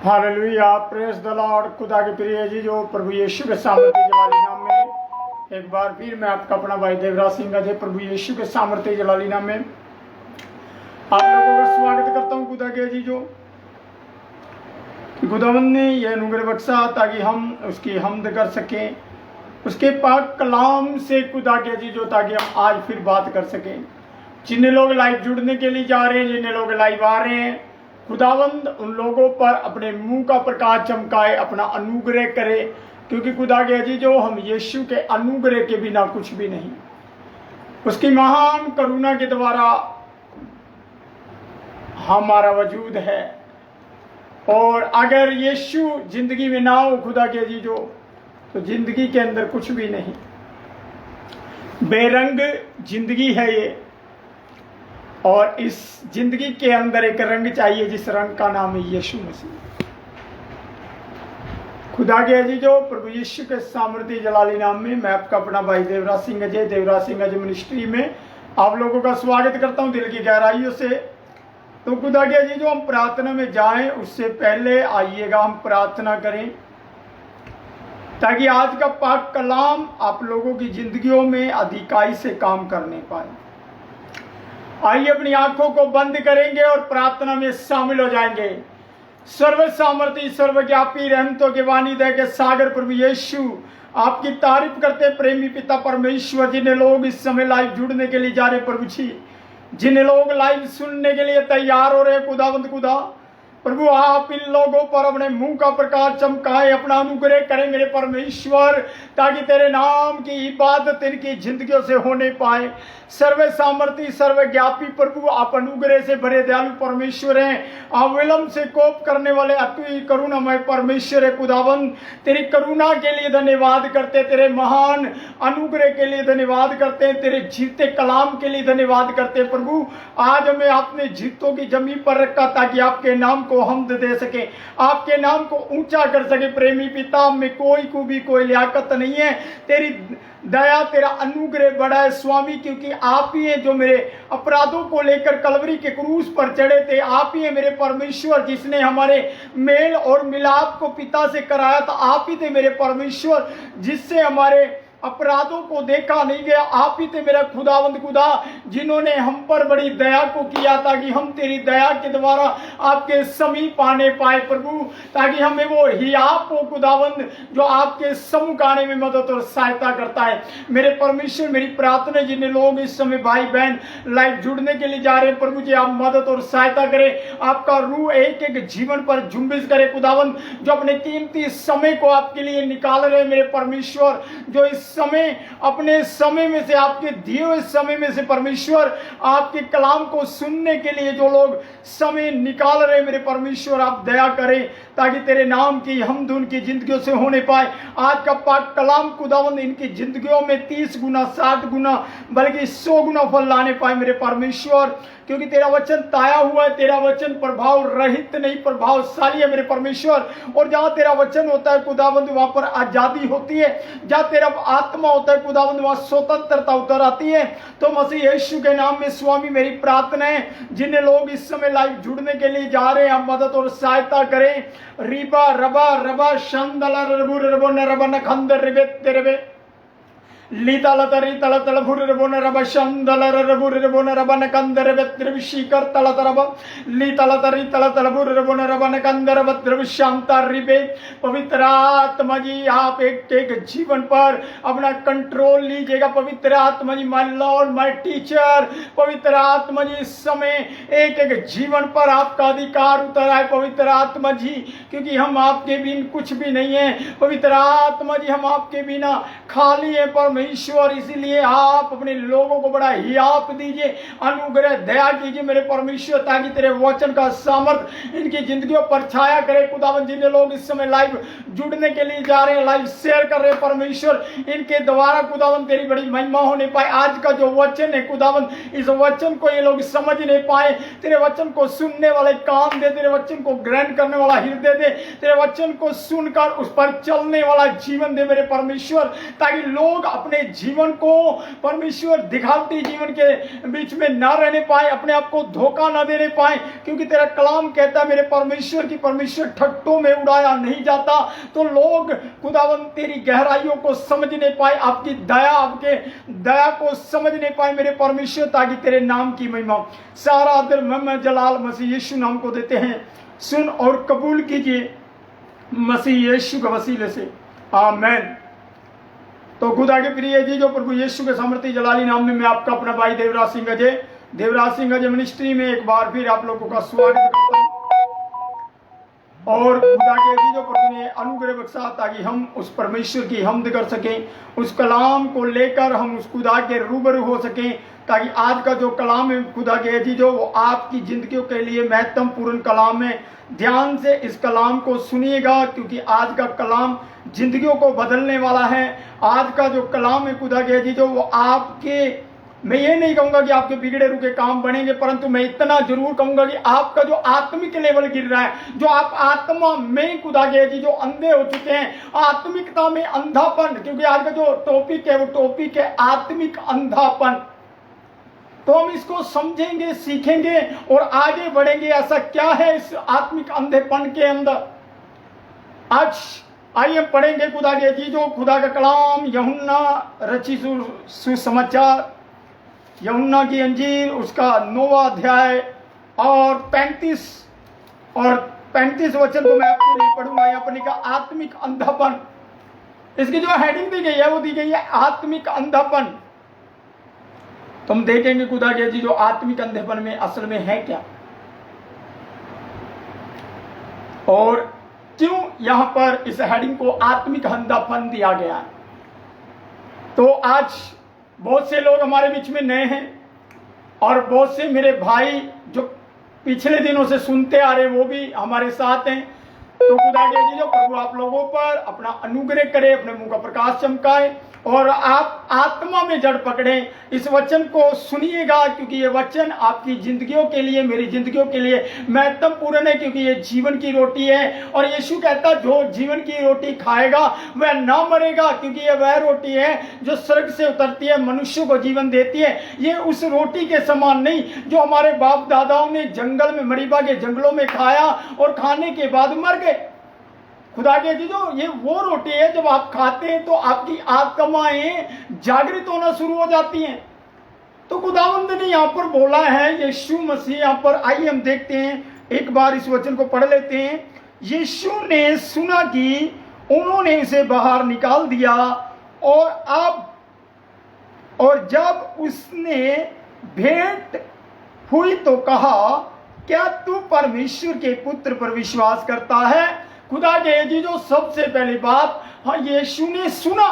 Hallelujah, praise the Lord. खुदा के प्रिय जी, जो प्रभु यीशु के सामर्थ्य जलाली नाम में एक बार फिर मैं आपका अपना भाई देवराज सिंह जी प्रभु यीशु के सामर्थ्य जलाली नाम में आप लोगों का स्वागत करता हूं। खुदा के जी, जो खुदावंद ने यह अनुग्रह बख्शा ताकि हम उसकी हमद कर सकें, उसके पाक कलाम से खुदा के जी जो, ताकि हम आज फिर बात कर सकें। जिन्हें लोग लाइव जुड़ने के लिए जा रहे हैं, जिन्हें लोग लाइव आ रहे हैं, खुदावंद उन लोगों पर अपने मुंह का प्रकाश चमकाए, अपना अनुग्रह करे, क्योंकि खुदा के जी जो, हम यीशु के अनुग्रह के बिना कुछ भी नहीं। उसकी महान करुणा के द्वारा हमारा वजूद है, और अगर यीशु जिंदगी में ना हो खुदा के जी जो, तो जिंदगी के अंदर कुछ भी नहीं। बेरंग जिंदगी है ये, और इस जिंदगी के अंदर एक रंग चाहिए, जिस रंग का नाम है यीशु मसीह। खुदा के जी जो, प्रभु यीशु के सामर्थ्य जलाली नाम में मैं आपका अपना भाई देवराज सिंह जी, देवराज सिंह जी मिनिस्ट्री में आप लोगों का स्वागत करता हूं दिल की गहराइयों से। तो खुदा के जी जो, हम प्रार्थना में जाएं उससे पहले आइएगा हम प्रार्थना करें, ताकि आज का पाक कलाम आप लोगों की जिंदगियों में अधिकाई से काम करने पाए। आइए अपनी आंखों को बंद करेंगे और प्रार्थना में शामिल हो जाएंगे। सर्व सामर्थी सर्वज्ञापी रहमतों के वाणी दे के सागर प्रभु यीशु, आपकी तारीफ करते प्रेमी पिता परमेश्वर, जिन्हें लोग इस समय लाइव जुड़ने के लिए जा रहे प्रभु जी, जिन्हें लोग लाइव सुनने के लिए तैयार हो रहे खुदावंद खुदा प्रभु, आप इन लोगों पर अपने मुंह का प्रकाश चमकाए, अपना अनुग्रह करें मेरे परमेश्वर, ताकि तेरे नाम की इबादत इनकी जिंदगियों से होने पाए। सर्व सामर्थी सर्वज्ञापी प्रभु, आप अनुग्रह से भरे दयालु परमेश्वर हैं, आप विलंब से कोप करने वाले अति करुणामय परमेश्वर है खुदावंद। तेरी करुणा के लिए धन्यवाद करते, तेरे महान अनुग्रह के लिए धन्यवाद करते हैं, तेरे जीते कलाम के लिए धन्यवाद करते प्रभु। आज हमें आपने जीतों की जमीन पर रखा ताकि आपके नाम को हमद दे सके, आपके नाम को ऊंचा कर सके। प्रेमी पिता, में कोई को भी कोई लियाकत नहीं है, तेरी दया तेरा अनुग्रह बड़ा है स्वामी, क्योंकि आप ही हैं जो मेरे अपराधों को लेकर कलवरी के क्रूस पर चढ़े थे। आप ही हैं मेरे परमेश्वर जिसने हमारे मेल और मिलाप को पिता से कराया था। आप ही थे मेरे परमेश्वर जिससे हमारे अपराधों को देखा नहीं गया। आप ही थे मेरा खुदावंद खुदा, जिन्होंने हम पर बड़ी दया को किया, ताकि हम तेरी दया के द्वारा आपके समीप आने पाए प्रभु, ताकि हमें वो हियाप हो खुदावंद जो आपके सम्मुख आने में मदद और सहायता करता है। मेरे परमेश्वर, मेरी प्रार्थना, जिन्हें लोग इस समय भाई बहन लाइव जुड़ने के लिए जा रहे हैं प्रभु जी, आप मदद और सहायता करें। आपका रूह एक एक जीवन पर जुम्बिश करे खुदावंद, जो अपने कीमती समय को आपके लिए निकाल रहे मेरे परमेश्वर, जो इस समय अपने समय में से, आपके दिए हुए समय में से परमेश्वर, आपके कलाम को सुनने के लिए जो लोग समय निकाल रहे मेरे परमेश्वर, आप दया करें ताकि तेरे नाम की हमद उनकी जिंदगियों से होने पाए। आज का पाक कलाम खुदावंद इनकी जिंदगियों में 30 गुना 60 गुना बल्कि 100 गुना फल लाने पाए मेरे परमेश्वर, क्योंकि तेरा वचन ताया हुआ है, तेरा वचन प्रभाव रहित नहीं प्रभावशाली है मेरे परमेश्वर। और जहां तेरा वचन होता है खुदावंद, वहां पर आजादी होती है, जहां तेरा आत्मा होता है खुदावंद, वहां स्वतंत्रता उतर आती है। तो मसीह यीशु के नाम में स्वामी, मेरी प्रार्थना है, जिन्हें लोग इस समय लाइव जुड़ने के लिए जा रहे हैं, आप मदद और सहायता करें। रिबा रबा रबा शंदला रबु रबो न रबा न खंदर रिबे तेरे लीतल तरी तल तल भुर रबोन रब शंदल रबुर रबोन रबन कंदर विशीकर तल तरब लीतल तरी तल तल भुर रबोन रबन कंदर द्रव शांता रिबे। पवित्र आत्मा जी, आप एक एक जीवन पर अपना कंट्रोल लीजिएगा। पवित्र आत्मा जी, माय लॉर्ड माय टीचर, पवित्र आत्मा जी, इस समय एक एक जीवन पर आपका अधिकार उतर आए पवित्र आत्मा जी, क्योंकि हम आपके बिन कुछ भी नहीं है। पवित्र आत्मा जी, हम आपके बिना खाली है परमेश्वर, इसीलिए आप अपने लोगों को बड़ा हियाप दीजिए, अनुग्रह दया कीजिए मेरे परमेश्वर, ताकि तेरे वचन का सामर्थ इनकी जिंदगियों पर छाया करे खुदावंद। जिन्हें लोग इस समय लाइव जुड़ने के लिए जा रहे हैं, लाइव शेयर कर रहे हैं परमेश्वर, इनके द्वारा खुदावंद तेरी बड़ी महिमा होने पाए। आज का जो वचन है खुदावंद, इस वचन को ये लोग समझ नहीं पाए, तेरे वचन को सुनने वाले कान दे, तेरे वचन को ग्रहण करने वाला हृदय दे, तेरे वचन को सुनकर उस पर चलने वाला जीवन दे मेरे परमेश्वर, ताकि लोग अपने अपने जीवन को परमेश्वर दिखावटी जीवन के बीच में ना रहने पाए, अपने आप को धोखा ना देने पाए, क्योंकि तेरा कलाम कहता है मेरे परमेश्वर की परमेश्वर ठट्टों में उड़ाया नहीं जाता। तो लोग खुदावन तेरी गहराइयों को समझ नहीं पाए, आपकी दया, आपके दया को समझ नहीं पाए मेरे परमेश्वर, ताकि तेरे नाम की महिमा सारा आदर मैं जलाल मसीह यीशु नाम को देते हैं। सुन और कबूल कीजिए मसीह यीशु के वसीले से, आमीन। तो खुदा के प्रिय जी, जो प्रभु यीशु के सामर्थी जलाली नाम में मैं आपका अपना भाई देवराज सिंह अजय मिनिस्ट्री में एक बार फिर आप लोगों का स्वागत करता हूँ। और खुदा के जी, जो प्रभु ने अनुग्रह बख्शा ताकि हम उस परमेश्वर की हमद कर सकें, उस कलाम को लेकर हम उस खुदा के रूबरू हो सकें, ताकि आज का जो कलाम है खुदा के जी, जो वो आपकी जिंदगियों के लिए महत्वपूर्ण कलाम है। ध्यान से इस कलाम को सुनिएगा, क्योंकि आज का कलाम जिंदगियों को बदलने वाला है। आज का जो कलाम है खुदा के जी, जो वो आपके, मैं ये नहीं कहूंगा कि आपके बिगड़े रुके काम बनेंगे, परंतु मैं इतना जरूर कहूंगा कि आपका जो आत्मिक लेवल गिर रहा है, जो आप आत्मा में खुदा के जी जो अंधे हो चुके हैं, आत्मिकता में अंधापन, क्योंकि आज का जो टॉपिक है वो टॉपिक है आत्मिक अंधापन। तो हम इसको समझेंगे, सीखेंगे और आगे बढ़ेंगे। ऐसा क्या है इस आत्मिक अंधेपन के अंदर? आज आइए पढ़ेंगे खुदा के जी जो खुदा का कलाम, यूहन्ना रची सुसमाचार, यूहन्ना की अंजीर, उसका 9वां अध्याय और 35 वचन को मैं आपके लिए पढ़ूंगा। यहाँ पर लिखा आत्मिक अंधापन। इसकी जो हेडिंग दी गई है वो दी गई है आत्मिक अंधापन। तुम देखेंगे खुदा के जी जो आत्मिक अंधेपन में असल में है क्या, और क्यों यहां पर इस हेडिंग को आत्मिक अंधापन दिया गया है। तो आज बहुत से लोग हमारे बीच में नए हैं, और बहुत से मेरे भाई जो पिछले दिनों से सुनते आ रहे वो भी हमारे साथ हैं। तो खुदा के जी जो प्रभु आप लोगों पर अपना अनुग्रह करे, अपने मुंह का प्रकाश चमकाए, और आप आत्मा में जड़ पकड़े। इस वचन को सुनिएगा, क्योंकि ये वचन आपकी जिंदगियों के लिए, मेरी जिंदगियों के लिए महत्वपूर्ण है, क्योंकि ये जीवन की रोटी है। और यीशु कहता जो जीवन की रोटी खाएगा वह ना मरेगा, क्योंकि ये वह रोटी है जो स्वर्ग से उतरती है, मनुष्य को जीवन देती है। ये उस रोटी के समान नहीं जो हमारे बाप दादाओं ने जंगल में, मरीबा के जंगलों में खाया और खाने के बाद मर गए। खुदा के जी जो ये वो रोटी है जब आप खाते हैं तो आपकी आत्माएं जागृत होना शुरू हो जाती हैं। तो खुदावंद ने यहाँ पर बोला है, यीशु मसीह यहाँ पर, आइए हम देखते हैं, एक बार इस वचन को पढ़ लेते हैं। यीशु ने सुना कि उन्होंने उसे बाहर निकाल दिया, और जब उसने भेंट हुई तो कहा, क्या तू परमेश्वर के पुत्र पर विश्वास करता है? खुदा के जी जो सबसे पहली बात, हाँ, यीशु ने सुना।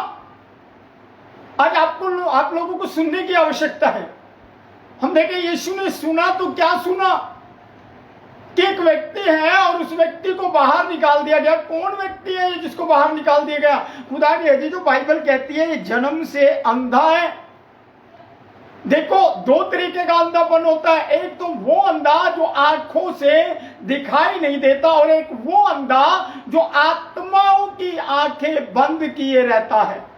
आज आप लोगों को सुनने की आवश्यकता है। हम देखें यीशु ने सुना तो क्या सुना कि एक व्यक्ति है और उस व्यक्ति को बाहर निकाल दिया गया। कौन व्यक्ति है जिसको बाहर निकाल दिया गया? खुदा के जी जो बाइबल कहती है ये जन्म से अंधा है। देखो दो तरीके का अंधापन होता है, एक तो वो अंधा जो आंखों से दिखाई नहीं देता, और एक वो अंधा जो आत्माओं की आंखें बंद किए रहता है।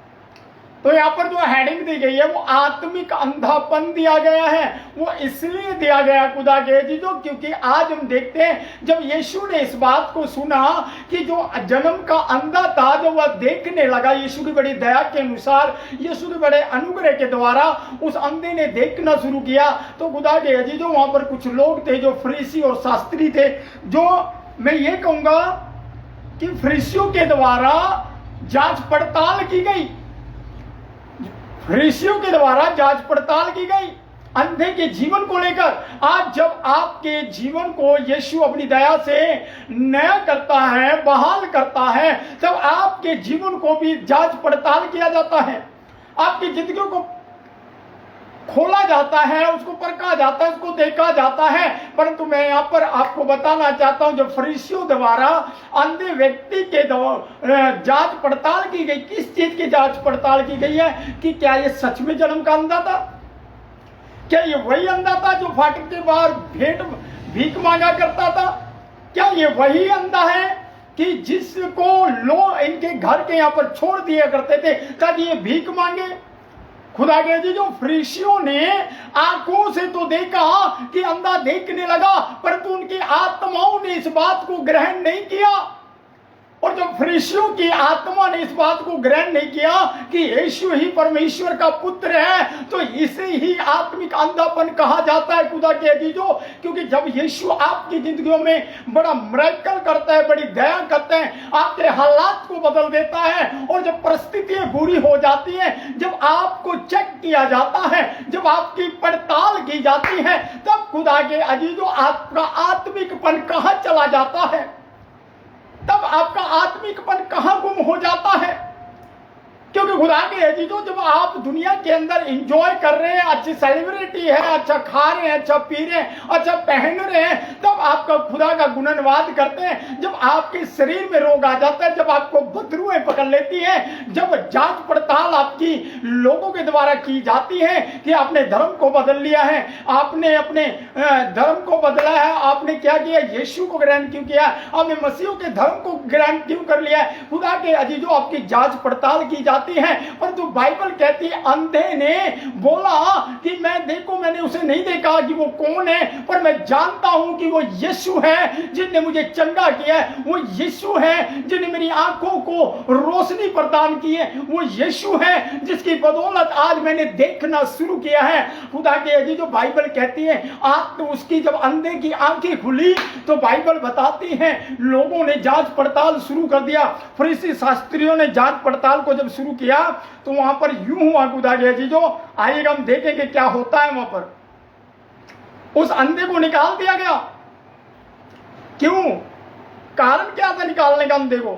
तो यहाँ पर जो हेडिंग दी गई है वो आत्मिक अंधापन दिया गया है। वो इसलिए दिया गया खुदा के जी जो, क्योंकि आज हम देखते हैं जब यीशु ने इस बात को सुना कि जो जन्म का अंधा था, जब वह देखने लगा यीशु की बड़ी दया के अनुसार, यीशु के बड़े अनुग्रह के द्वारा उस अंधे ने देखना शुरू किया। तो खुदा के जी जो वहां पर कुछ लोग थे जो फरीसी और शास्त्री थे, जो मैं ये कहूंगा कि फरीसियों के द्वारा जांच पड़ताल की गई, फरीसियों के द्वारा जांच पड़ताल की गई अंधे के जीवन को लेकर। आज जब आपके जीवन को यीशु अपनी दया से नया करता है, बहाल करता है, तब आपके जीवन को भी जांच पड़ताल किया जाता है, आपकी जिंदगी को खोला जाता है, उसको परखा जाता है, उसको देखा जाता है। परंतु मैं यहाँ पर आपको बताना चाहता हूँ, जब फरीसियों द्वारा अंधे व्यक्ति के जांच पड़ताल की गई, किस चीज की जांच पड़ताल की गई है कि क्या ये सच में जन्म का अंधा था? क्या ये वही अंधा था जो फाटक के बाहर भीख मांगा करता था? क्या ये वही अंधा है कि जिसको लोग इनके घर के यहाँ पर छोड़ दिया करते थे ताकि ये भीख मांगे? खुदा के जी जो फरीसियों ने आंखों से तो देखा कि अंधा देखने लगा, परंतु उनकी आत्माओं ने इस बात को ग्रहण नहीं किया। और जब फरीसियों की आत्मा ने इस बात को ग्रहण नहीं किया कि यीशु ही परमेश्वर का पुत्र है, तो इसे ही आत्मिक अंधापन कहा जाता है खुदा के अजीजों। क्योंकि जब यीशु आपकी जिंदगियों में बड़ा मिरेकल करता है, बड़ी दया करता है, आपके हालात को बदल देता है, और जब परिस्थितियां बुरी हो जाती हैं, जब आपको चेक किया जाता है, जब आपकी पड़ताल की जाती है, तब खुदा के अजीजों आपका आत्मिकपन कहां चला जाता है, तब आपका आत्मिकपन कहां गुम हो जाता है। क्योंकि खुदा के अजीजों जब आप दुनिया के अंदर एंजॉय कर रहे हैं, अच्छी सेलिब्रिटी है, अच्छा खा रहे हैं, अच्छा पी रहे हैं, अच्छा पहन रहे हैं, तब आपका खुदा का गुणनवाद करते हैं। जब आपके शरीर में रोग आ जाता है, जब आपको बदरुएं पकड़ लेती हैं, जब जांच पड़ताल आपकी लोगों के द्वारा की जाती है कि आपने धर्म को बदल लिया है, आपने अपने धर्म को बदला है, आपने क्या किया, यीशु को ग्रहण क्यों किया, आपने मसीह के धर्म को ग्रहण क्यों कर लिया है, खुदा के अजीजों आपकी जांच पड़ताल की जाती है। परंतु बाइबल कहती है अंधे ने बोला कि मैं देखो, मैंने उसे नहीं देखा कि वो कौन है, पर मैं जानता हूं कि वो यीशु है जिसने मुझे चंगा किया है, वो यीशु है जिसने मेरी आंखों को रोशनी प्रदान की है, वो यीशु है जिसकी बदौलत आज मैंने देखना शुरू किया है। खुदा के अजीजों बाइबल कहती है आज तो उसकी जब अंधे की आंखें खुली तो बाइबल बताती है लोगों ने जांच पड़ताल शुरू कर दिया। फरीसी शास्त्रियों ने जांच पड़ताल को जब शुरू किया तो वहां पर यूं हुआ खुदा के अजीजों, आइएगा हम देखेंगे क्या होता है। वहां पर उस अंधे को निकाल दिया गया। क्यों? कारण क्या था निकालने का अंधे को?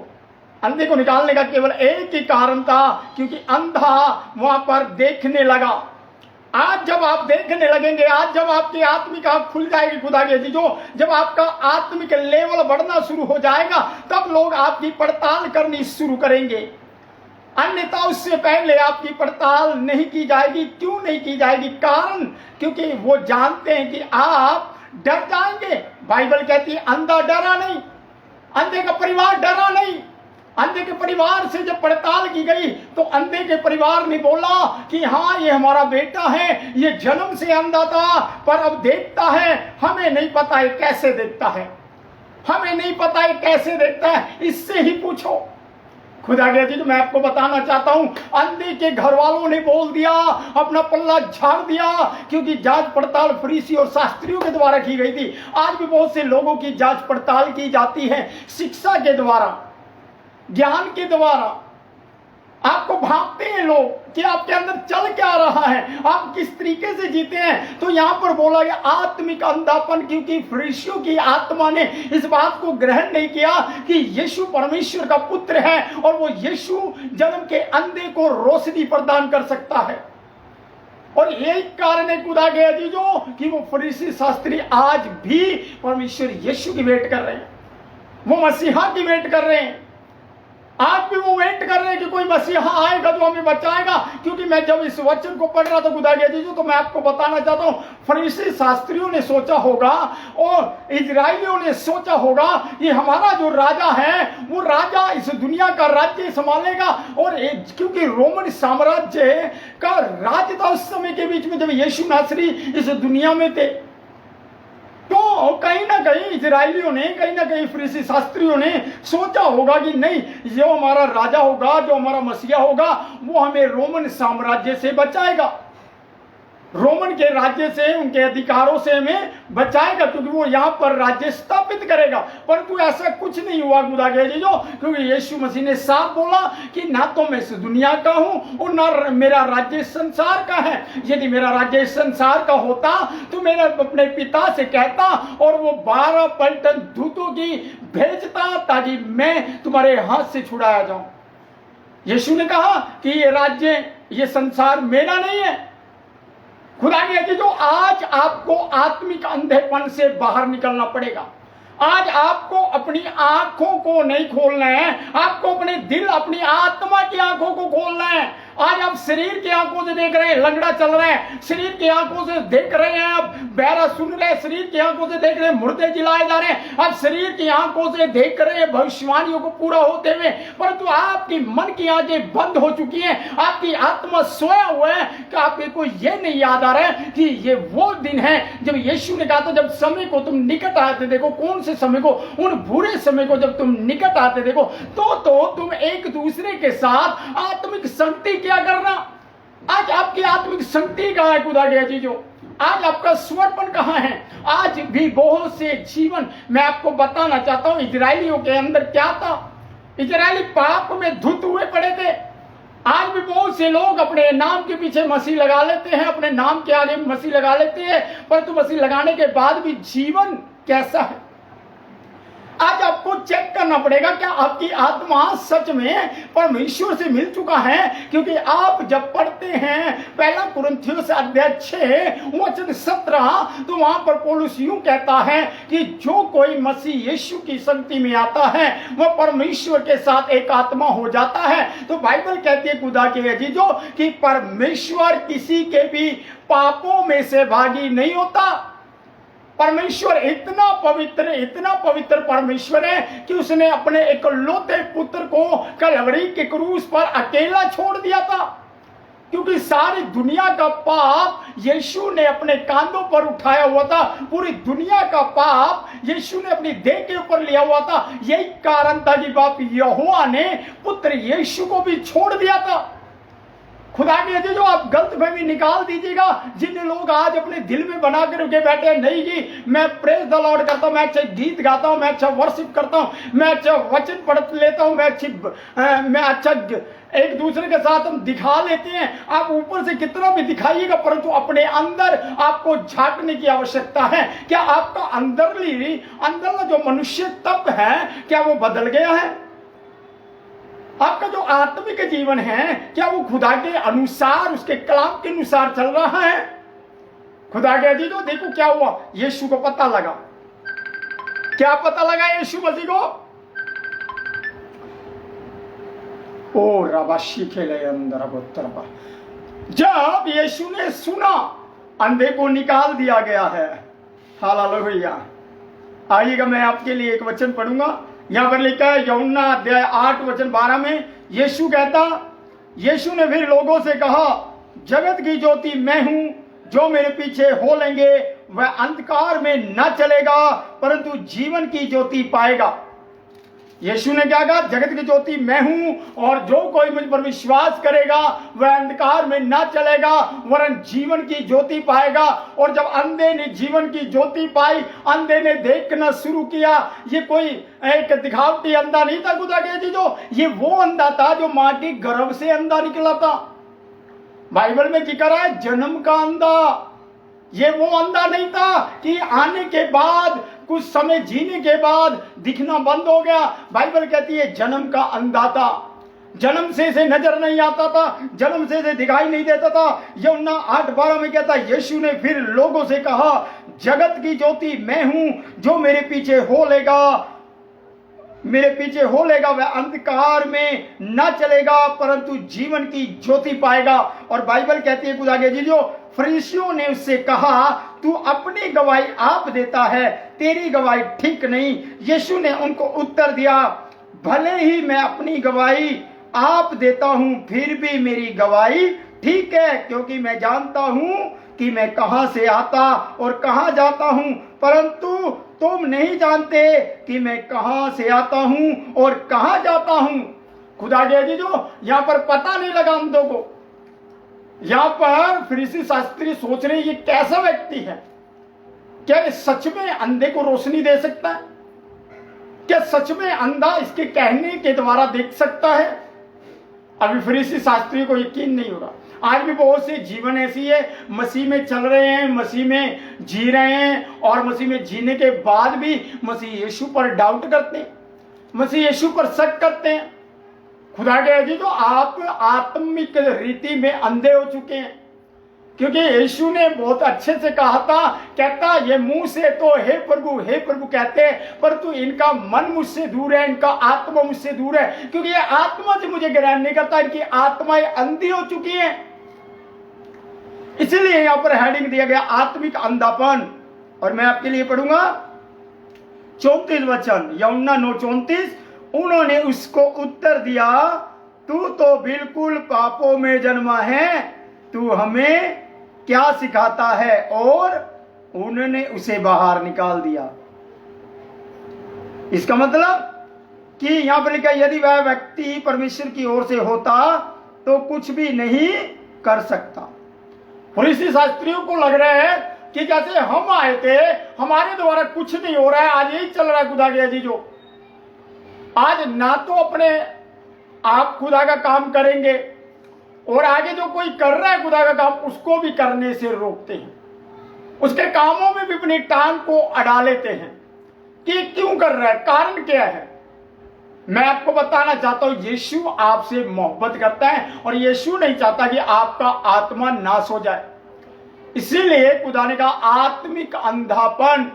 अंधे को निकालने का केवल एक ही कारण था, क्योंकि अंधा वहां पर देखने लगा। आज जब आप देखने लगेंगे, आज जब आपकी आत्मिक आंख खुल जाएगी खुदा के अजीजों, जब आपका आत्मिक लेवल बढ़ना शुरू हो जाएगा, तब लोग आपकी पड़ताल करनी शुरू करेंगे। अन्यथा उससे पहले आपकी पड़ताल नहीं की जाएगी। क्यों नहीं की जाएगी? कारण क्योंकि वो जानते हैं कि आप डर जाएंगे। बाइबल कहती है अंधा डरा नहीं, अंधे का परिवार डरा नहीं। अंधे के परिवार से जब पड़ताल की गई तो अंधे के परिवार ने बोला कि हाँ ये हमारा बेटा है, ये जन्म से अंधा था पर अब देखता है, हमें नहीं पता है कैसे देखता है, हमें नहीं पता है कैसे देखता है, इससे ही पूछो। खुदा के जी मैं आपको बताना चाहता हूं, अंधे के घर वालों ने बोल दिया, अपना पल्ला झाड़ दिया, क्योंकि जांच पड़ताल फरीसी और शास्त्रियों के द्वारा की गई थी। आज भी बहुत से लोगों की जांच पड़ताल की जाती है शिक्षा के द्वारा, ज्ञान के द्वारा। आपको भांपते हैं लोग कि आपके अंदर चल क्या रहा है, आप किस तरीके से जीते हैं। तो यहां पर बोला गया आत्मिक अंधापन, क्योंकि फरीसियों की आत्मा ने इस बात को ग्रहण नहीं किया कि यीशु परमेश्वर का पुत्र है और वो यीशु जन्म के अंधे को रोशनी प्रदान कर सकता है। और यही कारण है खुदा के अजीजों कि वो फरीसी शास्त्री आज भी परमेश्वर यीशु की वेट कर रहे हैं, वो मसीहा की वेट कर रहे हैं। आज भी वो वेट कर रहे हैं कि कोई मसीहा आएगा जो हमें बचाएगा। क्योंकि मैं जब इस वचन को पढ़ रहा था खुदा के अजीजों, तो मैं आपको बताना चाहता हूं, फरीसी शास्त्रियों ने सोचा होगा और इजराइलियों ने सोचा होगा कि हमारा जो राजा है वो राजा इस दुनिया का राज्य संभालेगा। और क्योंकि रोमन साम्राज्य का राज था उस समय के बीच में जब यीशु नासरी इस दुनिया में थे, तो कहीं ना कहीं इजराइलियों ने, कहीं ना कहीं फरीसी शास्त्रियों ने सोचा होगा कि नहीं, जो हमारा राजा होगा, जो हमारा मसीहा होगा, वो हमें रोमन साम्राज्य से बचाएगा, रोमन के राज्य से, उनके अधिकारों से हमें बचाएगा, क्योंकि वो यहाँ पर राज्य स्थापित करेगा। परंतु ऐसा कुछ नहीं हुआ खुदा के अजीजों, क्योंकि यीशु मसीह ने साफ बोला कि ना तो मैं इस दुनिया का हूं और ना मेरा राज्य संसार का है। यदि मेरा राज्य संसार का होता तो मैं अपने पिता से कहता और वो 12 पलटन दूतों की भेजता ताकि मैं तुम्हारे हाथ से छुड़ाया जाऊं। यीशु ने कहा कि ये राज्य, ये संसार मेरा नहीं है। खुदा के अजीजों आज आपको आत्मिक अंधेपन से बाहर निकलना पड़ेगा। आज आपको अपनी आंखों को नहीं खोलना है, आपको अपने दिल, अपनी आत्मा की आंखों को खोलना है। आज आप शरीर की आंखों से देख रहे हैं लंगड़ा चल रहे हैं, शरीर की आंखों से देख रहे हैं आप बहरा सुन रहे हैं, शरीर की आंखों से देख रहे हैं मुर्दे जिलाए जा रहे हैं, आप शरीर की आंखों से देख रहे हैं भविष्यवाणियों को पूरा होते हुए, परंतु आपकी मन की आंखें बंद हो चुकी हैं, आपकी आत्मा सोया हुआ है कि आपको ये नहीं याद आ रहा है कि ये वो दिन है जब यीशु ने कहा था जब समय को तुम निकट आते देखो। कौन से समय को? उन बुरे समय को जब तुम निकट आते देखो तो तुम एक दूसरे के साथ आत्मिक संगति क्या करना। आज आपकी आत्मिक संगति कहां है खुदा के अजीजों? आज आपका स्वरपन कहां है? आज भी बहुत से जीवन मैं आपको बताना चाहता हूं इजरायलियों के अंदर क्या था। इजरायली पाप में धुत हुए पड़े थे। आज भी बहुत से लोग अपने नाम के पीछे मसीह लगा लेते हैं, अपने नाम के आगे मसीह लगा लेते हैं, परंतु मसीह लगाने के बाद भी जीवन कैसा है? आज आपको चेक करना पड़ेगा क्या आपकी आत्मा सच में परमेश्वर से मिल चुका है? क्योंकि आप जब पढ़ते हैं पहला कुरिन्थियों अध्याय 6 वचन 17 तो वहां पर पौलुस यूं कहता है कि जो कोई मसीह यीशु की संगति में आता है वह परमेश्वर के साथ एक आत्मा हो जाता है। तो बाइबल कहती है खुदा के अजीजों कि परमेश्वर किसी के भी पापों में से भागी नहीं होता। परमेश्वर इतना पवित्र परमेश्वर है कि उसने अपने इकलौते पुत्र को कलवरी के क्रूस पर अकेला छोड़ दिया था, क्योंकि सारी दुनिया का पाप यीशु ने अपने कांधों पर उठाया हुआ था। पूरी दुनिया का पाप यीशु ने अपनी देह के ऊपर लिया हुआ था। यही कारण था कि बाप यहोवा ने पुत्र यीशु को भी छोड़ दिया था। खुदा के जो आप गलतफहमी निकाल दीजिएगा। जिन लोग आज अपने दिल में बना कर के बैठे हैं नहीं जी मैं प्रेज द लॉर्ड करता हूं, मैं अच्छे गीत गाता हूं, मैं अच्छा वर्शिप करता हूं, मैं अच्छा वचन पढ़ लेता हूं, मैं अच्छा एक दूसरे के साथ हम दिखा लेते हैं। आप ऊपर से कितना भी दिखाइएगा परंतु अपने अंदर आपको झांकने की आवश्यकता है। क्या आपका अंदरला जो मनुष्य तत्व है क्या वो बदल गया है? आपका जो आत्मिक जीवन है क्या वो खुदा के अनुसार उसके कलाम के अनुसार चल रहा है? खुदा के अजीजों देखो क्या हुआ। यीशु को पता लगा। क्या पता लगा यीशु मसीह को? ओ रबाशी खेले अंदर जब यीशु ने सुना अंधे को निकाल दिया गया है। हालेलुया। आइएगा मैं आपके लिए एक वचन पढ़ूंगा। यहां पर लिखा है यूहन्ना अध्याय 8 वचन 12 में यीशु कहता, यीशु ने फिर लोगों से कहा जगत की ज्योति मैं हूं, जो मेरे पीछे हो लेंगे वह अंधकार में न चलेगा परंतु जीवन की ज्योति पाएगा। यीशु ने क्या कहा? जगत की ज्योति मैं हूं और जो कोई मुझ पर विश्वास करेगा वह अंधकार में ना चलेगा वरन जीवन की ज्योति पाएगा। और जब अंधे ने जीवन की ज्योति पाई, अंधे ने देखना शुरू किया। ये कोई एक दिखावटी अंधा नहीं था खुदा के अजीजों, ये वो अंधा था जो मां के गर्भ से अंधा निकला था। बाइबल में क्या करा है? जन्म का अंधा। ये वो अंधा नहीं था कि आने के बाद कुछ समय जीने के बाद दिखना बंद हो गया। बाइबल कहती है जन्म का अंधा था, जन्म से नजर नहीं आता था, जन्म से दिखाई नहीं देता था। यूहन्ना 8:12 में कहता है यीशु ने फिर लोगों से कहा जगत की ज्योति मैं हूं, जो मेरे पीछे हो लेगा वह अंधकार में न चलेगा परंतु जीवन की ज्योति पाएगा। और बाइबल कहती है खुदा के अजीजों फरीसियों ने उससे कहा तू अपनी गवाही आप देता है, तेरी गवाही ठीक नहीं। यीशु ने उनको उत्तर दिया भले ही मैं अपनी गवाही आप देता हूं फिर भी मेरी गवाही ठीक है, क्योंकि मैं जानता हूं कि मैं कहां से आता और कहां जाता हूं, परंतु तुम नहीं जानते कि मैं कहां से आता हूं और कहां जाता हूं। खुदा के अजीजों यहां पर पता नहीं लगा अंधों को। यहां पर फरीसी शास्त्री सोच रहे ये कैसा व्यक्ति है? क्या ये सच में अंधे को रोशनी दे सकता है? क्या सच में अंधा इसके कहने के द्वारा देख सकता है? अभी फरीसी शास्त्री को यकीन नहीं हो रहा। आज भी बहुत से जीवन ऐसी है, मसीह में चल रहे हैं, मसीह में जी रहे हैं और मसीह में जीने के बाद भी मसीह यीशु पर डाउट करते हैं, मसीह यीशु पर शक करते हैं। खुदा के अजीजों आप आत्मिक रीति में अंधे हो चुके हैं। क्योंकि यीशु ने बहुत अच्छे से कहा था, कहता ये मुंह से तो हे प्रभु कहते, परंतु इनका मन मुझसे दूर है, इनका आत्मा मुझसे दूर है, क्योंकि ये आत्मा से मुझे ग्रहण नहीं करता, इनकी आत्माएं अंधी हो चुकी हैं। इसीलिए यहां पर हेडिंग दिया गया आत्मिक अंधापन। और मैं आपके लिए पढ़ूंगा 34 वचन, यूहन्ना 9:34। उन्होंने उसको उत्तर दिया, तू तो बिल्कुल पापों में जन्मा है, तू हमें क्या सिखाता है? और उन्होंने उसे बाहर निकाल दिया। इसका मतलब कि यहां पर लिखा, यदि वह व्यक्ति परमेश्वर की ओर से होता तो कुछ भी नहीं कर सकता। फरीसी शास्त्रियों को लग रहा है कि जैसे हम आए थे, हमारे द्वारा कुछ नहीं हो रहा है, आज यही चल रहा है खुदा के अजीजों। आज ना तो अपने आप खुदा का काम करेंगे, और आगे जो कोई कर रहा है खुदा का काम, उसको भी करने से रोकते हैं, उसके कामों में भी अपनी टांग को अड़ा लेते हैं कि क्यों कर रहा है, कारण क्या है। मैं आपको बताना चाहता हूं, यीशु आपसे मोहब्बत करता है और यीशु नहीं चाहता कि आपका आत्मा नाश हो जाए। इसीलिए खुदा ने कहा आत्मिक अंधापन,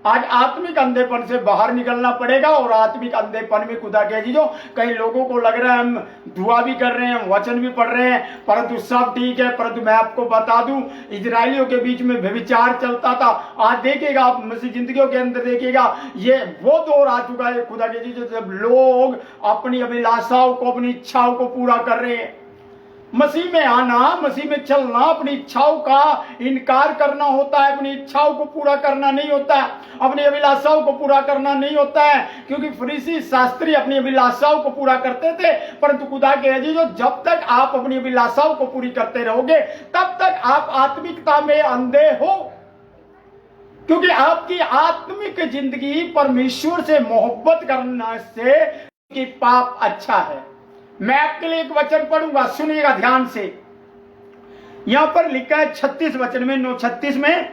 आज आत्मिक अंधेपन से बाहर निकलना पड़ेगा। और आत्मिक अंधेपन में खुदा कह दीजिए, कई लोगों को लग रहा है हम दुआ भी कर रहे हैं, वचन भी पढ़ रहे हैं, परंतु सब ठीक है, परंतु मैं आपको बता दूं, इजरायलियों के बीच में व्यभिचार चलता था। आज देखिएगा आप मसीह जिंदगियों के अंदर देखिएगा, ये वो दौर आ चुका है खुदा कह दीजिए जब लोग अपनी अभिलाषाओं को, अपनी इच्छाओं को पूरा कर रहे हैं। मसीह में आना, मसीह में चलना, अपनी इच्छाओं का इनकार करना होता है, अपनी इच्छाओं को पूरा करना नहीं होता है, अपनी अभिलाषाओं को पूरा करना नहीं होता है। क्योंकि फरीसी शास्त्री अपनी अभिलाषाओं को पूरा करते थे, परंतु खुदा के अजीजों, जब तक आप अपनी अभिलाषाओं को पूरी करते रहोगे तब तक आप आत्मिकता में अंधे हो। क्योंकि आपकी आत्मिक जिंदगी परमेश्वर से मोहब्बत करने से कि पाप अच्छा है। मैं आपके लिए एक वचन पढ़ूंगा, सुनिएगा ध्यान से। यहां पर लिखा है 36 वचन में, 9:36 में,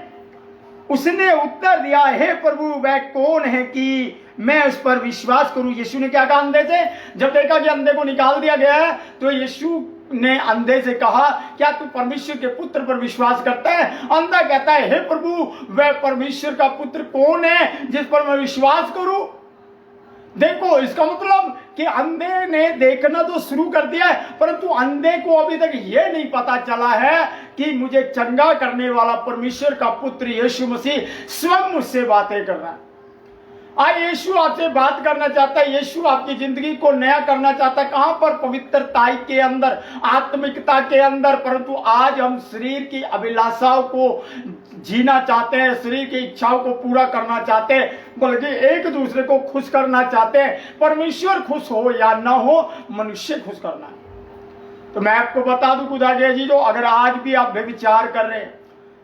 उसने उत्तर दिया, हे प्रभु वह कौन है कि मैं उस पर विश्वास करूं। यीशु ने क्या कहा अंधे से? जब देखा कि अंधे को निकाल दिया गया है तो यीशु ने अंधे से कहा, क्या तू परमेश्वर के पुत्र पर विश्वास करता है? अंधा कहता है, हे प्रभु वह परमेश्वर का पुत्र कौन है जिस पर मैं विश्वास करूं? देखो, इसका मतलब कि अंधे ने देखना तो शुरू कर दिया है, परंतु अंधे को अभी तक यह नहीं पता चला है कि मुझे चंगा करने वाला परमेश्वर का पुत्र यीशु मसीह स्वयं मुझसे बातें कर रहा है। आज यीशु आपसे बात करना चाहता है, यीशु आपकी जिंदगी को नया करना चाहता है। कहां पर? पवित्रता के अंदर, आत्मिकता के अंदर। परंतु आज हम शरीर की अभिलाषाओं को जीना चाहते हैं, शरीर की इच्छाओं को पूरा करना चाहते हैं, बल्कि एक दूसरे को खुश करना चाहते हैं। परमेश्वर खुश हो या ना हो, मनुष्य खुश करना है। तो मैं आपको बता दूं खुदा के अजीजों, अगर आज भी आप व्यभिचार कर रहे हैं,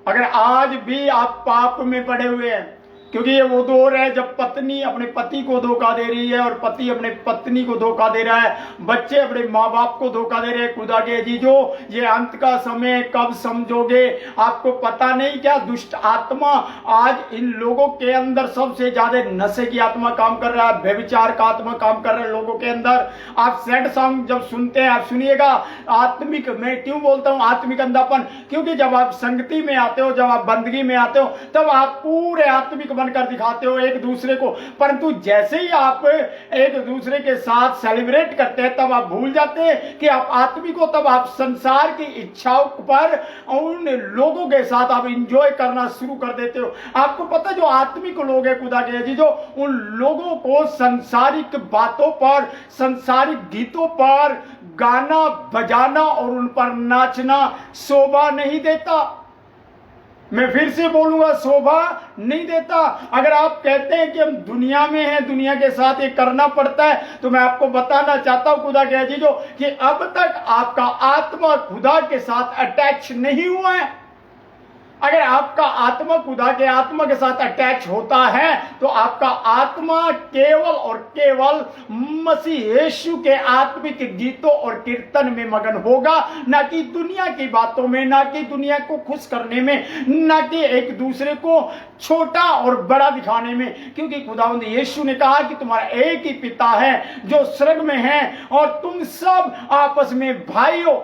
अगर आज भी आप पाप में पड़े हुए हैं, क्योंकि ये वो दौर है जब पत्नी अपने पति को धोखा दे रही है और पति अपने पत्नी को धोखा दे रहा है, बच्चे अपने माँ बाप को धोखा दे रहे हैं। खुदा के अजीजों, ये अंत का समय कब समझोगे आपको पता नहीं। क्या दुष्ट आत्मा आज इन लोगों के अंदर सबसे ज्यादा नशे की आत्मा काम कर रहा है, व्यभिचार का आत्मा काम कर रहा है लोगों के अंदर। आप सैड सॉन्ग जब सुनते हैं, आप सुनिएगा, आत्मिक, मैं क्यों बोलता हूं आत्मिक अंधापन? क्योंकि जब आप संगति में आते हो, जब आप बंदगी में आते हो, तब आप पूरे आत्मिक बनकर दिखाते हो एक दूसरे को, परंतु जैसे ही आप एक दूसरे के साथ सेलिब्रेट करते हैं तब आप भूल जाते हैं कि आप आत्मिक हो। तब आप संसार की इच्छाओं पर उन लोगों के साथ आप इंजॉय करना शुरू कर देते हो। आपको पता है जो आत्मिक लोग हैं खुदा के अजीजों, उन लोगों को संसारिक बातों पर, संसारिक गीतों पर गाना बजाना और उन पर नाचना शोभा नहीं देता। मैं फिर से बोलूंगा, शोभा नहीं देता। अगर आप कहते हैं कि हम दुनिया में हैं, दुनिया के साथ ये करना पड़ता है, तो मैं आपको बताना चाहता हूं खुदा के अजीजों कि अब तक आपका आत्मा खुदा के साथ अटैच नहीं हुआ है। अगर आपका आत्मा खुदा के आत्मा के साथ अटैच होता है तो आपका आत्मा केवल और केवल मसीह यीशु के आत्मिक गीतों और कीर्तन में मगन होगा, ना कि दुनिया की बातों में, ना कि दुनिया को खुश करने में, ना कि एक दूसरे को छोटा और बड़ा दिखाने में। क्योंकि खुदावंद यीशु ने कहा कि तुम्हारा एक ही पिता है जो स्वर्ग में है और तुम सब आपस में भाई हो।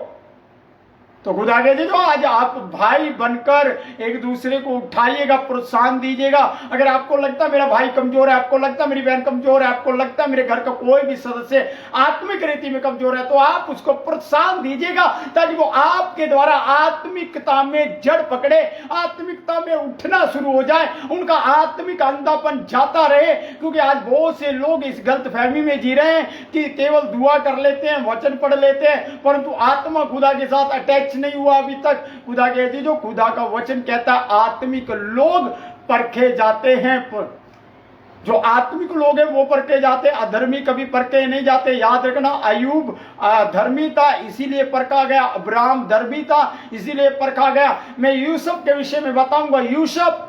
तो खुदा के जो आज आप भाई बनकर एक दूसरे को उठाइएगा, प्रोत्साहन दीजिएगा। अगर आपको लगता है मेरा भाई कमजोर है, आपको लगता है मेरी बहन कमजोर है, आपको लगता है मेरे घर का कोई भी सदस्य आत्मिक रीति में कमजोर है, तो आप उसको प्रोत्साहन दीजिएगा ताकि वो आपके द्वारा आत्मिकता में जड़ पकड़े, आत्मिकता में उठना शुरू हो जाए, उनका आत्मिक अंधापन जाता रहे। क्योंकि आज बहुत से लोग इस गलतफहमी में जी रहे हैं कि केवल दुआ कर लेते हैं, वचन पढ़ लेते हैं, परंतु आत्मा खुदा के साथ अटैच नहीं हुआ अभी तक। खुदा कहती जो खुदा का वचन कहता है आत्मिक लोग परखे जाते हैं, जो आत्मिक लोग हैं वो परखे जाते, अधर्मी कभी परखे नहीं जाते। याद रखना, अयूब धर्मी था इसीलिए परखा गया, अब्राहम धर्मी था इसीलिए परखा गया। मैं यूसुफ के विषय में बताऊंगा, यूसुफ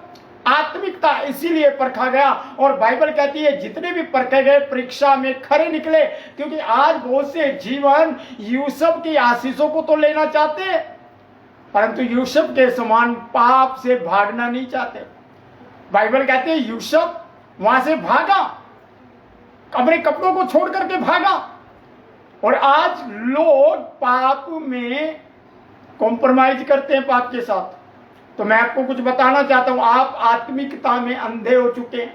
आत्मिकता इसीलिए परखा गया। और बाइबल कहती है जितने भी परखे गए परीक्षा में खरे निकले। क्योंकि आज बहुत से जीवन यूसुफ की आशीषों को तो लेना चाहते हैं, परंतु यूसुफ के समान पाप से भागना नहीं चाहते। बाइबल कहती है यूसुफ वहां से भागा, अपने कपड़ों को छोड़ करके भागा। और आज लोग पाप में कॉम्प्रोमाइज करते हैं पाप के साथ। तो मैं आपको कुछ बताना चाहता हूं, आप आत्मिकता में अंधे हो चुके हैं।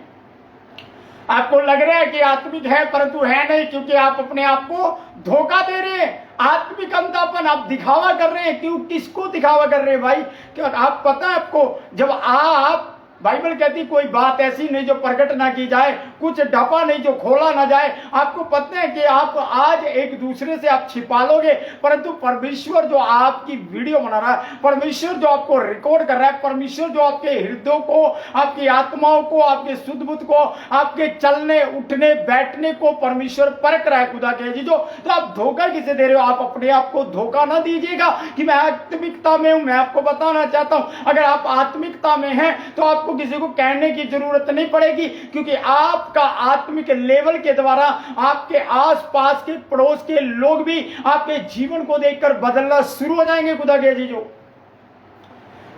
आपको लग रहा है कि आत्मिक है परंतु है नहीं, क्योंकि आप अपने आप को धोखा दे रहे हैं। आत्मिक अंधापन, आप दिखावा कर रहे हैं। क्यों, किसको दिखावा कर रहे हैं भाई? क्या आप पता है आपको, जब आप बाइबल कहती कोई बात ऐसी नहीं जो प्रकट ना की जाए, कुछ ढपा नहीं जो खोला ना जाए। आपको पता है कि आप आज एक दूसरे से आप छिपा लोगे, परंतु परमेश्वर जो आपकी वीडियो बना रहा है, परमेश्वर जो आपको रिकॉर्ड कर रहा है, परमेश्वर जो आपके हृदयों को, आपकी आत्माओं को, आपके शुद्ध बुद्ध को, आपके चलने उठने बैठने को परमेश्वर परख रहा है। खुदा के जीजो, तो आप धोखा किसे दे रहे हो? आप अपने आप को धोखा ना दीजिएगा कि मैं आत्मिकता में हूं। मैं आपको बताना चाहता हूं, अगर आप आत्मिकता में हैं तो आपको किसी को कहने की जरूरत नहीं पड़ेगी, क्योंकि आपका आत्मिक लेवल के द्वारा आपके आसपास के पड़ोस के लोग भी आपके जीवन को देखकर बदलना शुरू हो जाएंगे। खुदा के जीजो,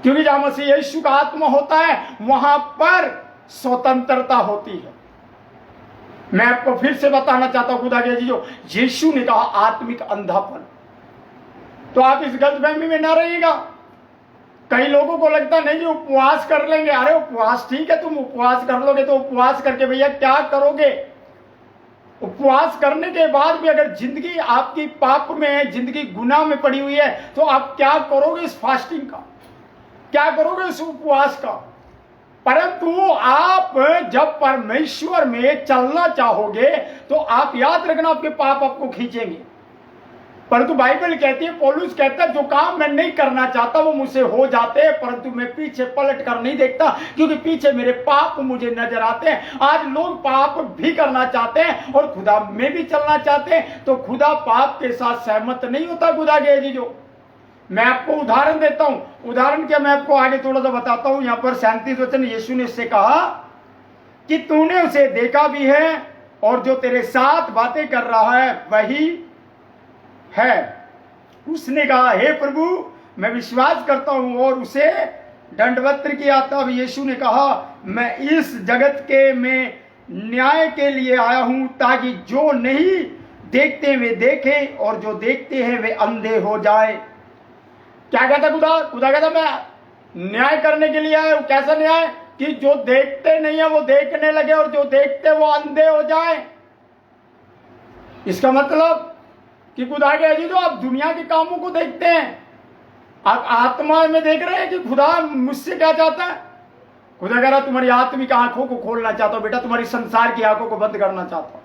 क्योंकि जहां मसीह यीशु का आत्मा होता है वहां पर स्वतंत्रता होती है। मैं आपको फिर से बताना चाहता हूं खुदा के जीजो, यीशु ने कहा आत्मिक अंधापन। तो आप इस गलतफहमी में ना रहिएगा। कई लोगों को लगता नहीं जी उपवास कर लेंगे। अरे उपवास ठीक है, तुम उपवास कर लोगे तो उपवास करके भैया क्या करोगे? उपवास करने के बाद भी अगर जिंदगी आपकी पाप में है, जिंदगी गुनाह में पड़ी हुई है, तो आप क्या करोगे इस फास्टिंग का? क्या करोगे इस उपवास का? परंतु आप जब परमेश्वर में चलना चाहोगे तो आप याद रखना आपके पाप आपको खींचेंगे। परंतु बाइबल कहती है, पौलुस कहता है जो काम मैं नहीं करना चाहता वो मुझसे हो जाते हैं, परंतु मैं पीछे पलट कर नहीं देखता, क्योंकि पीछे मेरे पाप मुझे नजर आते हैं। आज लोग पाप भी करना चाहते हैं और खुदा में भी चलना चाहते हैं, तो खुदा पाप के साथ सहमत नहीं होता। खुदा के जीजो, मैं आपको उदाहरण देता हूं। उदाहरण क्या, मैं आपको आगे थोड़ा सा बताता हूं। यहां पर 37 वचन, यीशु ने इससे कहा कि तूने उसे देखा भी है और जो तेरे साथ बातें कर रहा है वही है। उसने कहा हे प्रभु मैं विश्वास करता हूं और उसे दंडवत किया। तब यीशु ने कहा मैं इस जगत के में न्याय के लिए आया हूं, ताकि जो नहीं देखते वे देखें और जो देखते हैं वे अंधे हो जाए। क्या कहता खुदा? खुदा कहता मैं न्याय करने के लिए आया हूं। कैसा न्याय? कि जो देखते नहीं है वो देखने लगे और जो देखते वो अंधे हो जाए। इसका मतलब कि खुदा के अजीज आप दुनिया के कामों को देखते हैं, आप आत्मा में देख रहे हैं कि खुदा मुझसे क्या चाहता है। खुदा कह रहा तुम्हारी आत्मिक आंखों को खोलना चाहता हूं बेटा, तुम्हारी संसार की आंखों को बंद करना चाहता हूं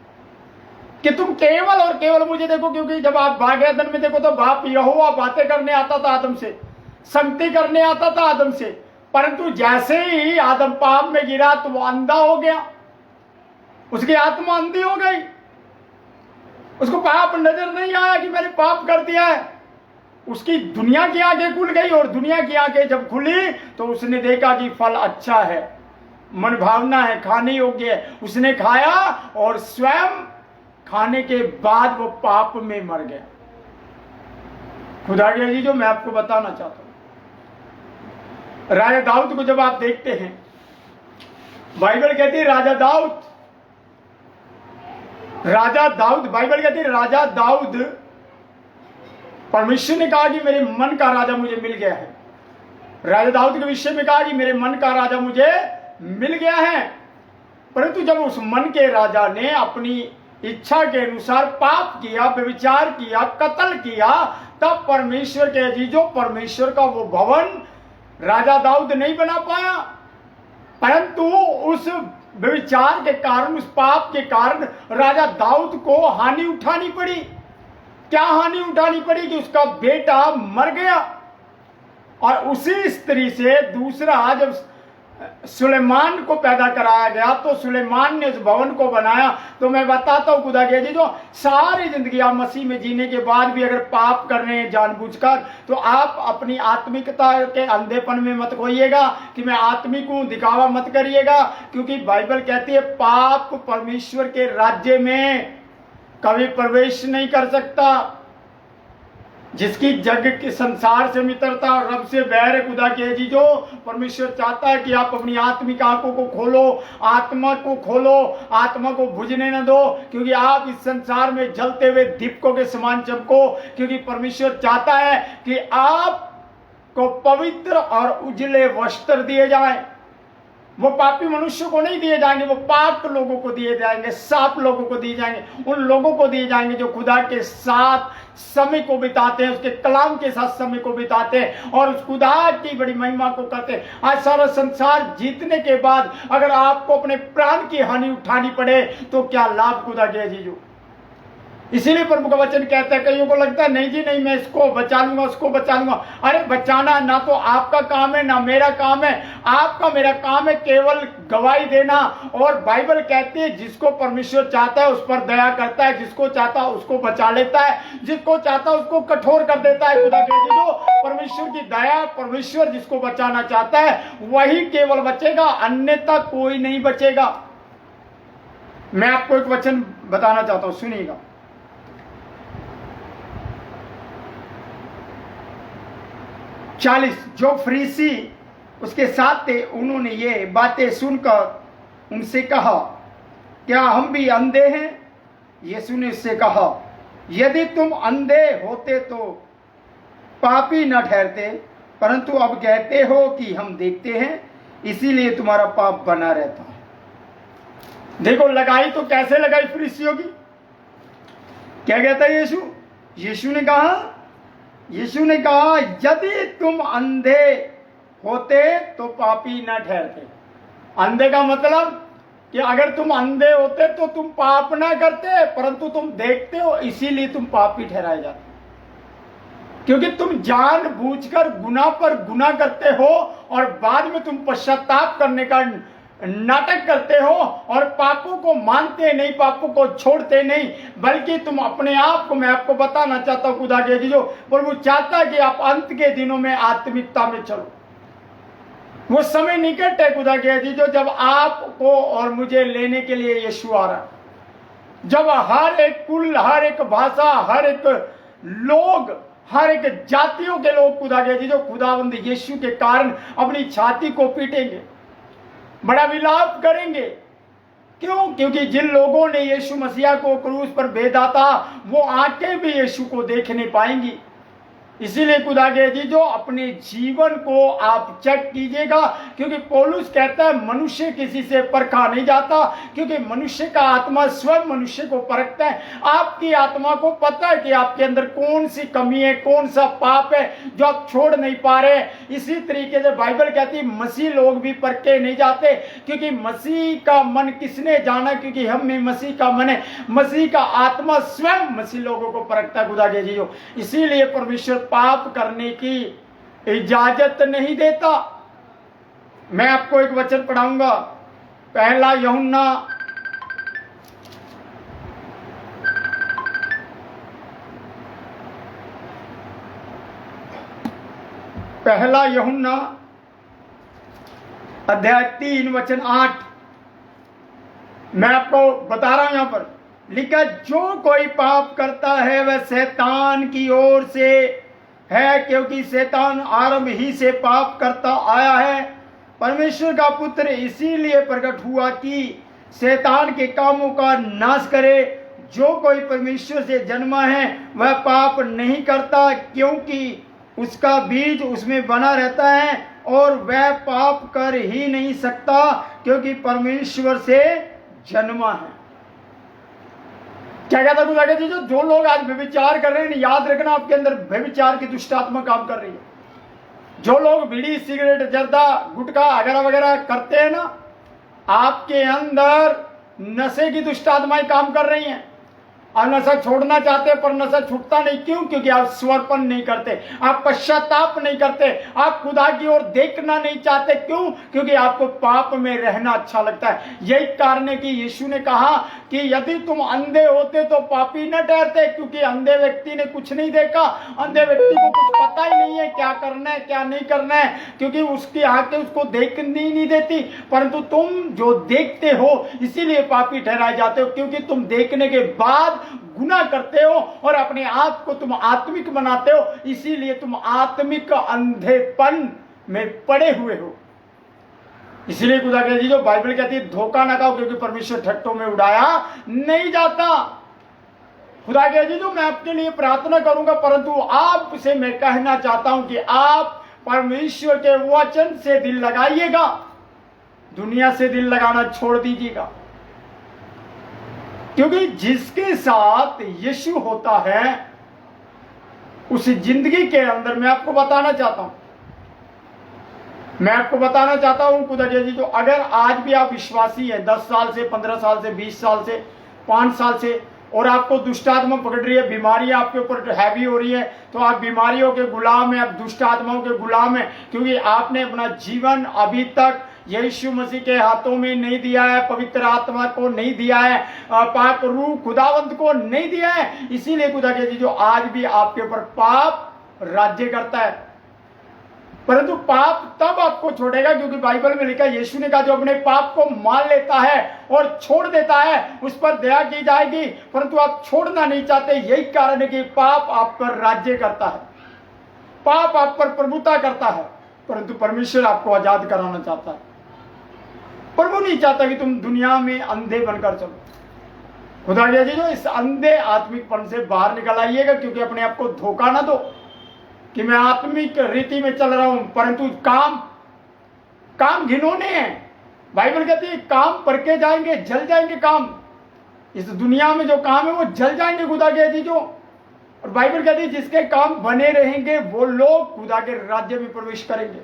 कि तुम केवल और केवल मुझे देखो। क्योंकि जब आप बाग-ए-अदन में देखो तो बाप यहोवा बातें करने आता था आदम से, संगति करने आता था आदम से, परंतु जैसे ही आदम पाप में गिरा तो वो अंधा हो गया, उसकी आत्मा अंधी हो गई। उसको पाप नजर नहीं आया कि मैंने पाप कर दिया है। उसकी दुनिया की आंखें खुल गई और दुनिया की आंखें जब खुली तो उसने देखा कि फल अच्छा है, मन भावना है, खाने योग्य है। उसने खाया और स्वयं खाने के बाद वो पाप में मर गया। खुदा के जी जो मैं आपको बताना चाहता हूं, राजा दाऊद को जब आप देखते हैं, बाइबल कहती है राजा दाऊद, बाइबल कहती है राजा दाऊद परमेश्वर ने कहा कि मेरे मन का राजा मुझे मिल गया है। राजा दाऊद के विषय में कहा कि मेरे मन का राजा मुझे मिल गया है। परंतु जब उस मन के राजा ने अपनी इच्छा के अनुसार पाप किया, व्यभिचार किया, कत्ल किया, तब परमेश्वर के अजीजों, परमेश्वर का वो भवन राजा दाऊद नहीं बना पाया। परंतु उस व्यभिचार के कारण, उस पाप के कारण राजा दाऊद को हानि उठानी पड़ी। क्या हानि उठानी पड़ी? कि उसका बेटा मर गया। और उसी स्त्री से दूसरा जब सुलेमान को पैदा कराया गया तो सुलेमान ने उस भवन को बनाया। तो मैं बताता हूं खुदा के जी, जो सारी जिंदगी आप मसीह में जीने के बाद भी अगर पाप कर रहे हैं जानबूझकर, तो आप अपनी आत्मिकता के अंधेपन में मत खोइएगा कि मैं आत्मिक हूं, दिखावा मत करिएगा। क्योंकि बाइबल कहती है पाप परमेश्वर के राज्य में कभी प्रवेश नहीं कर सकता। जिसकी जग के संसार से मित्रता और रब से बैर है, खुदा के जी, जो परमेश्वर चाहता है कि आप अपनी आत्मिक आंखों को खोलो, आत्मा को खोलो, आत्मा को बुझने न दो, क्योंकि आप इस संसार में जलते हुए दीपकों के समान चमको। क्योंकि परमेश्वर चाहता है कि आपको पवित्र और उजले वस्त्र दिए जाए। वो पापी मनुष्य को नहीं दिए जाएंगे, वो पाप लोगों को दिए जाएंगे, साफ लोगों को दिए जाएंगे, उन लोगों को दिए जाएंगे जो खुदा के साथ समय को बिताते हैं, उसके कलाम के साथ समय को बिताते हैं और उस खुदा की बड़ी महिमा को करते हैं। आज सारा संसार जीतने के बाद अगर आपको अपने प्राण की हानि उठानी पड़े तो क्या लाभ खुदा के अजीजों। इसीलिए प्रभु का वचन कहता है, कईयों को लगता है नहीं जी नहीं, मैं इसको बचा लूंगा, उसको बचा लूंगा। अरे बचाना ना तो आपका काम है ना मेरा काम है। आपका मेरा काम है केवल गवाही देना। और बाइबल कहती है जिसको परमेश्वर चाहता है उस पर दया करता है, जिसको चाहता है उसको बचा लेता है, जिसको चाहता है उसको कठोर कर देता है। खुदा के जो परमेश्वर की दया, परमेश्वर जिसको बचाना चाहता है वही केवल बचेगा, अन्यथा कोई नहीं बचेगा। मैं आपको एक वचन बताना चाहता हूं, सुनिएगा। जो फरीसी उसके साथ थे, उन्होंने ये बातें सुनकर उनसे कहा, क्या हम भी अंधे हैं? यीशु ने उससे कहा, यदि तुम अंधे होते तो पापी न ठहरते, परंतु अब कहते हो कि हम देखते हैं, इसीलिए तुम्हारा पाप बना रहता है। देखो लगाई तो कैसे लगाई फरीसियों की। क्या कहता है यीशु? यीशु ने कहा यदि तुम अंधे होते तो पापी न ठहरते। अंधे का मतलब कि अगर तुम अंधे होते तो तुम पाप ना करते, परंतु तुम देखते हो इसीलिए तुम पापी ठहराए जाते। क्योंकि तुम जानबूझकर गुनाह पर गुनाह करते हो और बाद में तुम पश्चाताप करने का नाटक करते हो और पापों को मानते नहीं, पापों को छोड़ते नहीं, बल्कि तुम अपने आप को, मैं आपको बताना चाहता हूं खुदा के जो प्रभु चाहता है कि आप अंत के दिनों में आत्मिकता में चलो। वो समय निकट है खुदा के जो जब आपको और मुझे लेने के लिए यीशु आ रहा है। जब हर एक कुल, हर एक भाषा, हर एक लोग, हर एक जातियों के लोग खुदा के जो खुदावंद यीशु के कारण अपनी छाती को पीटेंगे, बड़ा विलाप करेंगे। क्यों? क्योंकि जिन लोगों ने यीशु मसीहा को क्रूस पर भेजा था वो आंखें भी यीशु को देख नहीं पाएंगी। इसीलिए खुदा के जी जो अपने जीवन को आप चेक कीजिएगा, क्योंकि पौलुस कहता है मनुष्य किसी से परखा नहीं जाता, क्योंकि मनुष्य का आत्मा स्वयं मनुष्य को परखता है। आपकी आत्मा को पता है कि आपके अंदर कौन सी कमी है, कौन सा पाप है जो आप छोड़ नहीं पा रहे। इसी तरीके से बाइबल कहती है मसीह लोग भी परखे नहीं जाते, क्योंकि मसीह का मन किसने जाना, क्योंकि हम में मसीह का मन है। मसीह का आत्मा स्वयं मसीह लोगों को परखता है खुदा के जी। इसीलिए परमेश्वर पाप करने की इजाजत नहीं देता। मैं आपको एक वचन पढ़ाऊंगा, पहला यूहन्ना अध्याय 3 वचन 8। मैं आपको बता रहा हूं, यहां पर लिखा, जो कोई पाप करता है वह शैतान की ओर से है, क्योंकि शैतान आरंभ ही से पाप करता आया है। परमेश्वर का पुत्र इसीलिए प्रकट हुआ कि शैतान के कामों का नाश करे। जो कोई परमेश्वर से जन्मा है वह पाप नहीं करता, क्योंकि उसका बीज उसमें बना रहता है और वह पाप कर ही नहीं सकता, क्योंकि परमेश्वर से जन्मा है। क्या कहता खुदा जी, जो लोग आज व्यभिचार कर रहे हैं, याद रखना आपके अंदर व्यभिचार की दुष्ट आत्मा काम कर रही है। जो लोग बीड़ी सिगरेट जर्दा गुटखा वगैरह वगैरह करते हैं ना, आपके अंदर नशे की दुष्ट आत्माएं काम कर रही हैं। आप नशा छोड़ना चाहते हैं पर नशा छूटता नहीं, क्यों? क्योंकि आप स्वर्पण नहीं करते, आप पश्चाताप नहीं करते, आप खुदा की ओर देखना नहीं चाहते, क्यों? क्योंकि आपको पाप में रहना अच्छा लगता है। यही कारण है कि यीशु ने कहा कि यदि तुम अंधे होते तो पापी न ठहरते, क्योंकि अंधे व्यक्ति ने कुछ नहीं देखा, अंधे व्यक्ति को कुछ पता ही नहीं है क्या करना है क्या नहीं करना है, क्योंकि उसकी आंखें उसको देखने ही नहीं देती। परंतु तुम जो देखते हो इसीलिए पापी ठहराए जाते हो, क्योंकि तुम देखने के बाद गुनाह करते हो और अपने आप को तुम आत्मिक बनाते हो, इसीलिए तुम आत्मिक अंधेपन में पड़े हुए हो। इसलिए खुदा कहती जो बाइबल कहती है धोखा ना खाओ, क्योंकि परमेश्वर ठट्टों में उड़ाया नहीं जाता। खुदा कहती जो मैं आपके लिए प्रार्थना करूंगा, परंतु आपसे मैं कहना चाहता हूं कि आप परमेश्वर के वचन से दिल लगाइएगा, दुनिया से दिल लगाना छोड़ दीजिएगा। क्योंकि जिसके साथ यीशु होता है उस जिंदगी के अंदर मैं आपको बताना चाहता हूं खुदा जी, जो अगर आज भी आप विश्वासी हैं, 10 साल से 15 साल से 20 साल से 5 साल से, और आपको दुष्ट आत्मा पकड़ रही है, बीमारियां आपके ऊपर हैवी हो रही है, तो आप बीमारियों के गुलाम हैं, आप दुष्ट आत्माओं के गुलाम हैं, क्योंकि आपने अपना जीवन अभी तक यीशु मसीह के हाथों में नहीं दिया है, पवित्र आत्मा को नहीं दिया है, पाक रूह खुदावंत को नहीं दिया है। इसीलिए खुदा के जो आज भी आपके ऊपर पाप राज्य करता है। परंतु पाप तब आपको छोड़ेगा, क्योंकि बाइबल में लिखा है, यीशु ने कहा जो अपने पाप को मान लेता है और छोड़ देता है उस पर दया की जाएगी, परंतु आप छोड़ना नहीं चाहते। यही कारण है कि पाप आप पर राज्य करता है, पाप आप पर प्रभुता करता है, परंतु परमेश्वर आपको आजाद कराना चाहता है। प्रभु नहीं चाहता कि तुम दुनिया में अंधे बनकर चलो। खुदा जी जो इस अंधे आत्मिकपन से बाहर निकल आइएगा, क्योंकि अपने आप को धोखा ना दो कि मैं आत्मिक रीति में चल रहा हूं, परंतु काम घिनौने हैं। बाइबल कहती है काम परखे जाएंगे, जल जाएंगे काम। इस दुनिया में जो काम है वो जल जाएंगे खुदा के जी जो। और बाइबल कहती है जिसके काम बने रहेंगे वो लोग खुदा के राज्य में प्रवेश करेंगे।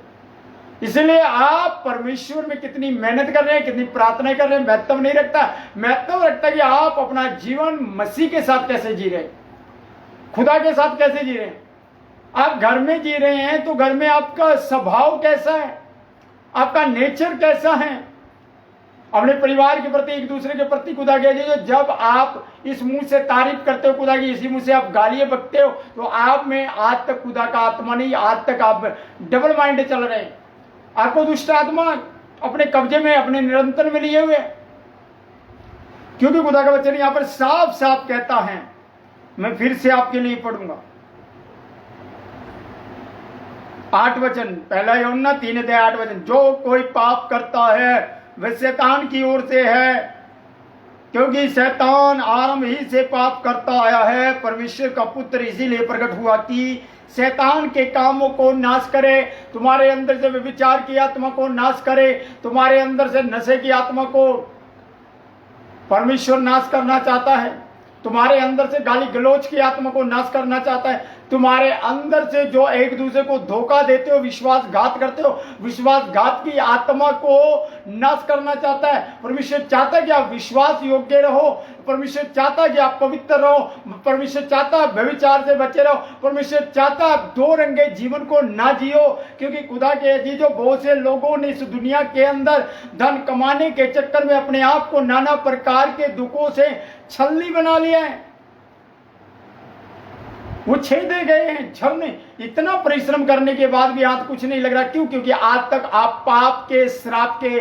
इसलिए आप परमेश्वर में कितनी मेहनत कर रहे हैं, कितनी प्रार्थना कर रहे हैं, महत्व नहीं रखता। महत्व रखता है कि आप अपना जीवन मसीह के साथ कैसे जी रहे हैं, खुदा के साथ कैसे जी रहे हैं। आप घर में जी रहे हैं तो घर में आपका स्वभाव कैसा है, आपका नेचर कैसा है, अपने परिवार के प्रति, एक दूसरे के प्रति। खुदा कह दीजिए जब आप इस मुंह से तारीफ करते हो खुदा की, इसी मुंह से आप गालियां बकते हो, तो आप में आज तक खुदा का आत्मा नहीं, आज तक आप डबल माइंड चल रहे हैं। आपको दुष्ट आत्मा अपने कब्जे में, अपने नियंत्रण में लिए हुए। क्योंकि खुदा का वचन यहां पर साफ साफ कहता है, मैं फिर से आपके लिए पढ़ूंगा 8 वचन, पहला यूहन्ना 3:8 वचन। जो कोई पाप करता है वह शैतान की ओर से है, क्योंकि शैतान आरंभ ही से पाप करता आया है। परमेश्वर का पुत्र इसीलिए प्रकट हुआ कि शैतान के कामों को नाश करे, तुम्हारे अंदर से व्यभिचार की आत्मा को नाश करे, तुम्हारे अंदर से नशे की आत्मा को परमेश्वर नाश करना चाहता है, तुम्हारे अंदर से गाली गलौज की आत्मा को नाश करना चाहता है, तुम्हारे अंदर से जो एक दूसरे को धोखा देते हो, विश्वासघात करते हो, विश्वासघात की आत्मा को नाश करना चाहता है। परमेश्वर चाहता है कि आप विश्वास योग्य रहो, परमेश्वर चाहता है कि आप पवित्र रहो, परमेश्वर चाहता है व्यभिचार से बचे रहो, परमेश्वर चाहता है दो रंगे जीवन को ना जियो। क्योंकि खुदा के जी जो बहुत से लोगों ने इस दुनिया के अंदर धन कमाने के चक्कर में अपने आप को नाना प्रकार के दुखों से छलनी बना लिया है, वो छेदे गए हैं, झरने। इतना परिश्रम करने के बाद भी हाथ कुछ नहीं लग रहा। क्यों? क्योंकि आज तक आप पाप के श्राप के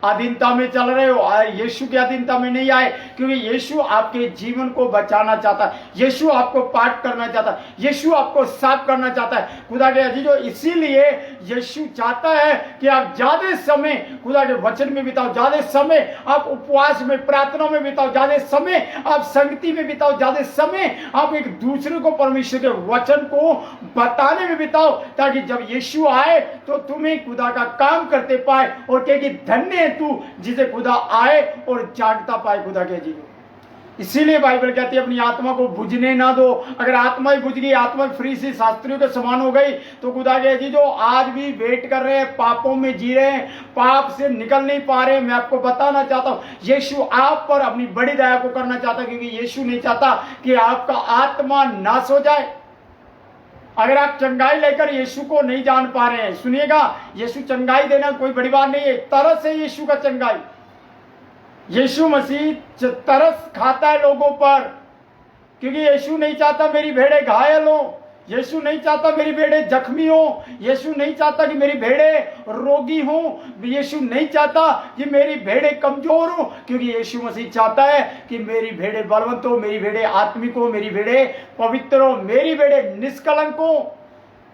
अधीनता में चल रहे हो, यीशु की अधीनता में नहीं आए, क्योंकि यीशु आपके जीवन को बचाना चाहता है, यीशु आपको पाठ करना चाहता है, यीशु आपको साफ करना चाहता है। खुदा के अजीजों, इसीलिए यीशु चाहता है कि आप ज्यादा समय खुदा के वचन में बिताओ, ज्यादा समय आप उपवास में, प्रार्थना में बिताओ, ज्यादा समय आप संगति में बिताओ, ज्यादा समय आप एक दूसरे को परमेश्वर के वचन को बताने में बिताओ, ताकि जब यीशु आए तो तुम्हें खुदा का काम करते पाए और कहे कि धन्य है तू जिसे खुदा आए और जागता पाए खुदा के जीवन। इसीलिए बाइबल कहती है अपनी आत्मा को बुझने ना दो। अगर आत्मा ही बुझ गई, आत्मा फ्री सी शास्त्रियों के समान हो गई, तो खुदा के जी जो आज भी वेट कर रहे हैं, पापों में जी रहे हैं, पाप से निकल नहीं पा रहे हैं, मैं आपको बताना चाहता हूं यीशु आप पर अपनी बड़ी दया को करना चाहता है, क्योंकि यीशु नहीं चाहता कि आपका आत्मा नाश हो जाए। अगर आप चंगाई लेकर यीशु को नहीं जान पा रहे हैं, सुनिएगा, यीशु चंगाई देना कोई बड़ी बात नहीं है, तरस है यीशु का चंगाई। यीशु मसीह तरस खाता है लोगों पर, क्योंकि यीशु नहीं चाहता मेरी भेड़ें घायल हो, यीशु नहीं चाहता मेरी भेड़ें जख्मी हो, यीशु नहीं चाहता कि मेरी भेड़ें रोगी हो, यीशु नहीं चाहता कि मेरी भेड़ें कमजोर हो, क्योंकि यीशु मसीह चाहता है कि मेरी भेड़ें बलवंत हो, मेरी भेड़ें आत्मिक हो, मेरी भेड़ें पवित्र हो, मेरी भेड़ें निष्कलंक हो,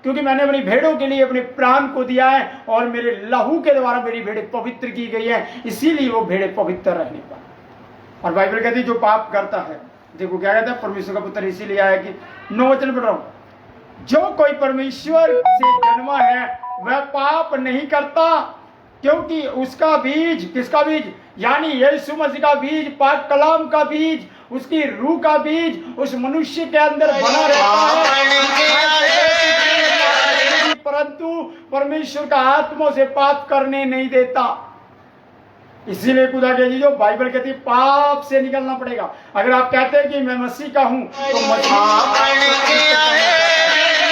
क्योंकि मैंने अपनी भेड़ों के लिए अपने प्राण को दिया है और मेरे लहू के द्वारा मेरी भेड़ें पवित्र की गई है, इसीलिए वो भेड़ें पवित्र रहने पर। और बाइबल कहती है जो पाप करता है, देखो क्या कहता है, परमेश्वर का पुत्र इसीलिए आया कि 9 वचन पढ़ रहा हूं, जो कोई परमेश्वर से जन्मा है वह पाप नहीं करता, क्योंकि उसका बीज, किसका बीज, यानी यीशु मसीह का बीज, पाक कलाम का बीज, उसकी रूह का बीज उस मनुष्य के अंदर बना रहता है, परंतु परमेश्वर का आत्मा से पाप करने नहीं देता। इसीलिए खुदा के जी जो बाइबल कहती है पाप से निकलना पड़ेगा। अगर आप कहते हैं कि मैं मसीह का हूं, तो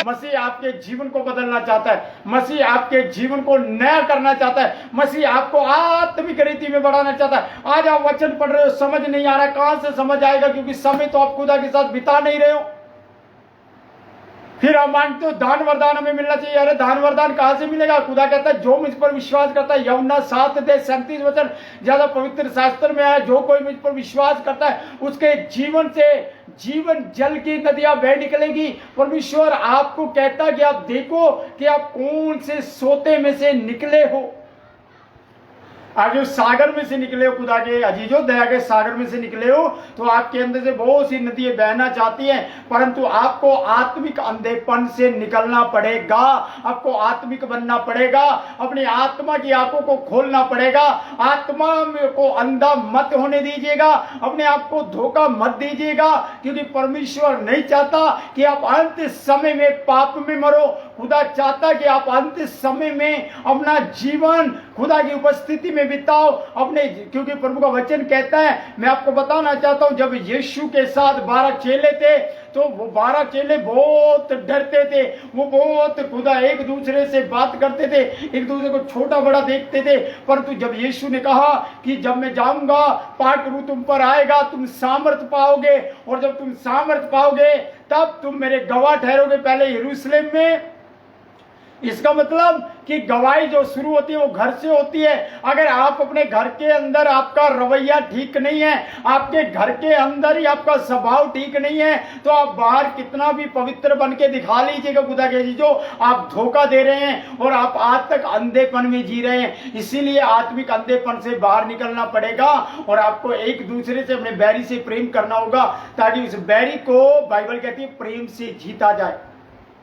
मसीह आपके जीवन को बदलना चाहता है, मसीह आपके जीवन को नया करना चाहता है, मसीह आपको आत्मिक रीति में बढ़ाना चाहता है। आज आप वचन पढ़ रहे हो, समझ नहीं आ रहा, कहां से समझ आएगा, क्योंकि समय तो आप खुदा के साथ बिता नहीं रहे हो। फिर आप मांगते हो दान वरदान हमें मिलना चाहिए, अरे दान वरदान कहां से मिलेगा? खुदा कहता है जो मुझ पर विश्वास करता है, यूहन्ना 7:37 वचन ज्यादा पवित्र शास्त्र में आया, जो कोई मुझ पर विश्वास करता है उसके जीवन से जीवन जल की नदियां बह निकलेगी। परमेश्वर आपको कहता है कि आप देखो कि आप कौन से सोते में से निकले हो। आप जो सागर में से निकले हो, खुदा के अजीजो दया के सागर में से निकले हो, तो आपके अंदर से बहुत सी नदियां बहना चाहती हैं, परंतु आपको आत्मिक अंधेपन से निकलना पड़ेगा, आपको आत्मिक बनना पड़ेगा, अपनी आत्मा की आंखों को खोलना पड़ेगा, आत्मा को अंधा मत होने दीजिएगा, अपने आप को धोखा मत दीजिएगा, क्योंकि परमेश्वर नहीं चाहता कि आप अंत समय में पाप में मरो। खुदा चाहता कि आप अंत समय में अपना जीवन खुदा की उपस्थिति में बिताओ अपने, क्योंकि प्रभु का वचन कहता है, मैं आपको बताना चाहता हूं, जब यीशु के साथ 12 चेले थे तो वो 12 चेले बहुत डरते थे, वो बहुत खुदा एक दूसरे से बात करते थे, एक दूसरे को छोटा बड़ा देखते थे, परंतु जब यीशु ने कहा कि जब मैं जाऊंगा पाक रूह तुम पर आएगा, तुम सामर्थ पाओगे, और जब तुम सामर्थ पाओगे तब तुम मेरे गवाह ठहरोगे, पहले यरूशलेम में। इसका मतलब कि गवाही जो शुरू होती है वो घर से होती है। अगर आप अपने घर के अंदर आपका रवैया ठीक नहीं है, आपके घर के अंदर ही आपका स्वभाव ठीक नहीं है, तो आप बाहर कितना भी पवित्र बन के दिखा लीजिएगा, खुदा के जी जो आप धोखा दे रहे हैं और आप आज तक अंधेपन में जी रहे हैं। इसीलिए आत्मिक अंधेपन से बाहर निकलना पड़ेगा और आपको एक दूसरे से, अपने बैरी से प्रेम करना होगा, ताकि उस बैरी को बाइबल कहती है प्रेम से जीता जाए।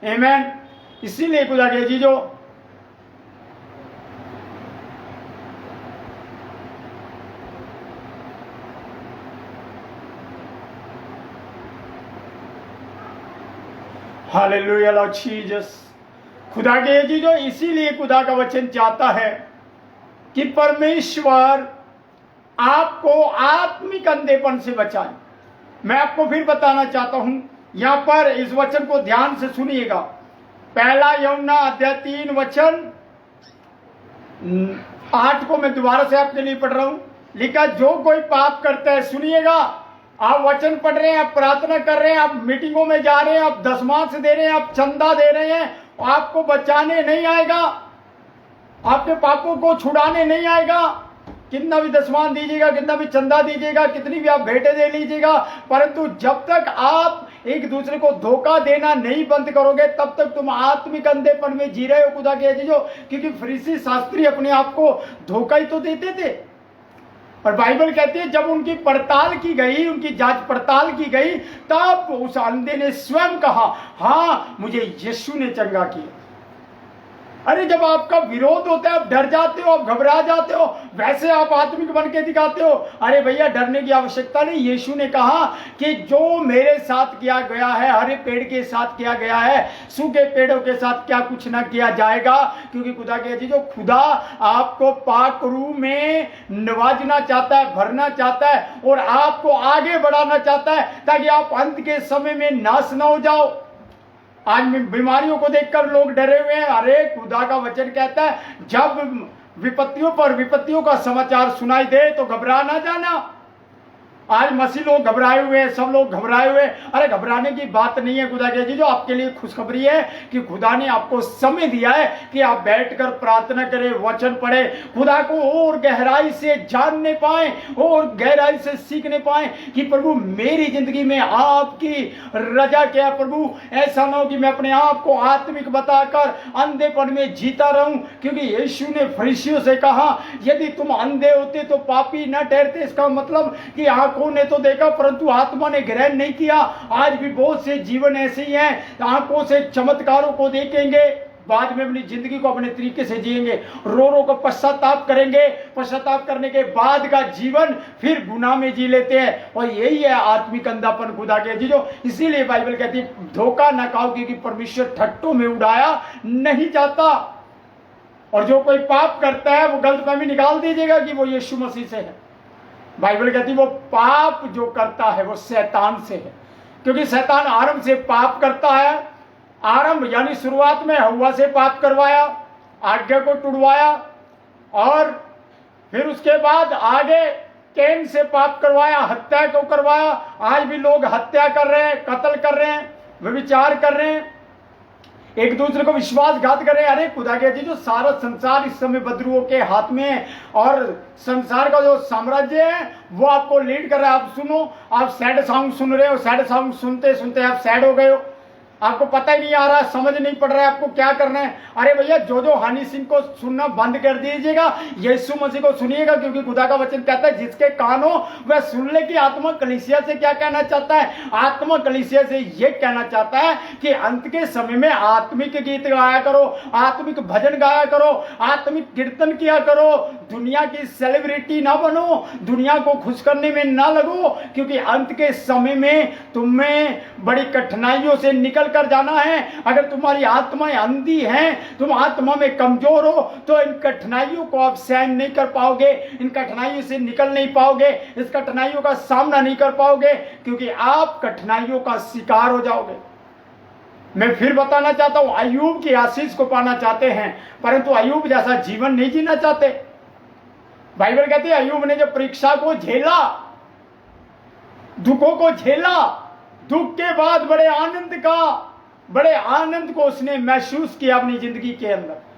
आमीन। इसीलिए खुदा के जी जो हालेलुया लॉर्ड जीसस, खुदा के जी जो इसीलिए खुदा का वचन चाहता है कि परमेश्वर आपको आत्मिक अंधेपन से बचाए। मैं आपको फिर बताना चाहता हूं, यहां पर इस वचन को ध्यान से सुनिएगा। पहला यूहन्ना अध्याय 3 वचन 8 को मैं दोबारा से आपके लिए पढ़ रहा हूं। लिखा जो कोई पाप करता है, सुनिएगा, आप वचन पढ़ रहे हैं, आप प्रार्थना कर रहे हैं, आप मीटिंगों में जा रहे हैं, आप दशमांश दे रहे हैं, आप चंदा दे रहे हैं, आपको बचाने नहीं आएगा, आपके पापों को छुड़ाने नहीं आएगा, कितना भी दसवान दीजिएगा, कितना भी चंदा दीजिएगा, कितनी भी आप भेंटें दे लीजिएगा, परंतु जब तक आप एक दूसरे को धोखा देना नहीं बंद करोगे तब तक तुम आत्मिक अंधेपन में जी रहे हो खुदा के अजीजों। क्योंकि फरीसी शास्त्री अपने आप को धोखा ही तो देते थे। और बाइबल कहती है जब उनकी पड़ताल की गई, उनकी जांच पड़ताल की गई, तब उस अंधे ने स्वयं कहा, हाँ मुझे यीशु ने चंगा किया। अरे जब आपका विरोध होता है, आप डर जाते हो, आप घबरा जाते हो, वैसे आप आत्मिक बन के दिखाते हो। अरे भैया डरने की आवश्यकता नहीं। यीशु ने कहा कि जो मेरे साथ किया गया है, हरे पेड़ के साथ किया गया है, सूखे पेड़ों के साथ क्या कुछ ना किया जाएगा। क्योंकि खुदा के अजीजों, खुदा आपको पाक रूह में नवाजना चाहता है, भरना चाहता है और आपको आगे बढ़ाना चाहता है, ताकि आप अंत के समय में नाश न हो जाओ। आज बीमारियों को देखकर लोग डरे हुए हैं। अरे खुदा का वचन कहता है जब विपत्तियों पर विपत्तियों का समाचार सुनाई दे तो घबरा ना जाना। आज मसीह लोग घबराए हुए हैं, सब लोग घबराए हुए हैं। अरे घबराने की बात नहीं है। खुदा के जो आपके लिए खुशखबरी है कि खुदा ने आपको समय दिया है कि आप बैठकर प्रार्थना करें, वचन पढ़े, खुदा को और गहराई से जानने पाए और गहराई से सीखने पाए कि प्रभु मेरी जिंदगी में आपकी रजा क्या है। प्रभु ऐसा ना हो कि मैं अपने आप को आत्मिक बताकर अंधेपन में जीता रहूं। क्योंकि यीशु ने फरीसियों से कहा यदि तुम अंधे होते तो पापी न ठहरते। इसका मतलब कि आंखों ने तो देखा परंतु आत्मा ने ग्रहण नहीं किया। आज भी बहुत से जीवन ऐसे ही हैं, आंखों से चमत्कारों को देखेंगे, बाद में अपनी जिंदगी को अपने तरीके से जिएंगे, रो रो कर पश्चाताप करेंगे, पश्चाताप करने के बाद का जीवन फिर गुनाह में जी लेते हैं। और यही है आत्मिक अंधापन खुदा के अजीजों। इसीलिए बाइबल कहती है धोखा न खाओ, क्योंकि परमेश्वर ठट्टों में उड़ाया नहीं जाता। और जो कोई पाप करता है वो गलतफहमी निकाल दीजिएगा कि वो यीशु मसीह से है। बाइबल कहती है वो पाप जो करता है वो शैतान से है। क्योंकि शैतान आरंभ से पाप करता है। आरंभ यानी शुरुआत में हव्वा से पाप करवाया, आज्ञा को टुड़वाया, और फिर उसके बाद आगे कैन से पाप करवाया, हत्या को करवाया। आज भी लोग हत्या कर रहे हैं, कत्ल कर रहे हैं, व्यभिचार कर रहे हैं, एक दूसरे को विश्वासघात कर रहे हैं। अरे खुदा के जो सारा संसार इस समय बदरुओं के हाथ में है और संसार का जो साम्राज्य है वो आपको लीड कर रहा है। आप सुनो, आप सैड सॉन्ग सुन रहे हो, सैड सॉन्ग सुनते सुनते आप सैड हो गए हो, आपको पता ही नहीं आ रहा, समझ नहीं पड़ रहा है आपको क्या करना है। अरे भैया जो हनी सिंह को सुनना बंद कर दीजिएगा, यीशु मसीह को सुनिएगा। क्योंकि खुदा का वचन कहता है जिसके कान हो वह सुन ले कि आत्मा कलीसिया से क्या कहना चाहता है। आत्मा कलीसिया से यह कहना चाहता है कि अंत के समय में आत्मिक गीत गाया करो, आत्मिक भजन गाया करो, आत्मिक कीर्तन किया करो, दुनिया की सेलिब्रिटी ना बनो, दुनिया को खुश करने में ना लगो। क्योंकि अंत के समय में तुम्हें बड़ी कठिनाइयों से निकल कर जाना है। अगर तुम्हारी आत्माएं अंधी हैं, तुम आत्मा में कमजोर हो, तो इन कठिनाइयों को आप सहन नहीं कर पाओगे, इन कठिनाइयों से निकल नहीं पाओगे, इस कठिनाइयों का सामना नहीं कर पाओगे, क्योंकि आप कठिनाइयों का शिकार हो जाओगे। मैं फिर बताना चाहता हूं, अय्यूब की आशीष को पाना चाहते हैं परंतु अय्यूब जैसा जीवन नहीं जीना चाहते। बाइबल कहती है अय्यूब ने जब परीक्षा को झेला, दुखों को झेला, दुख के बाद बड़े आनंद को उसने महसूस किया अपनी जिंदगी के अंदर।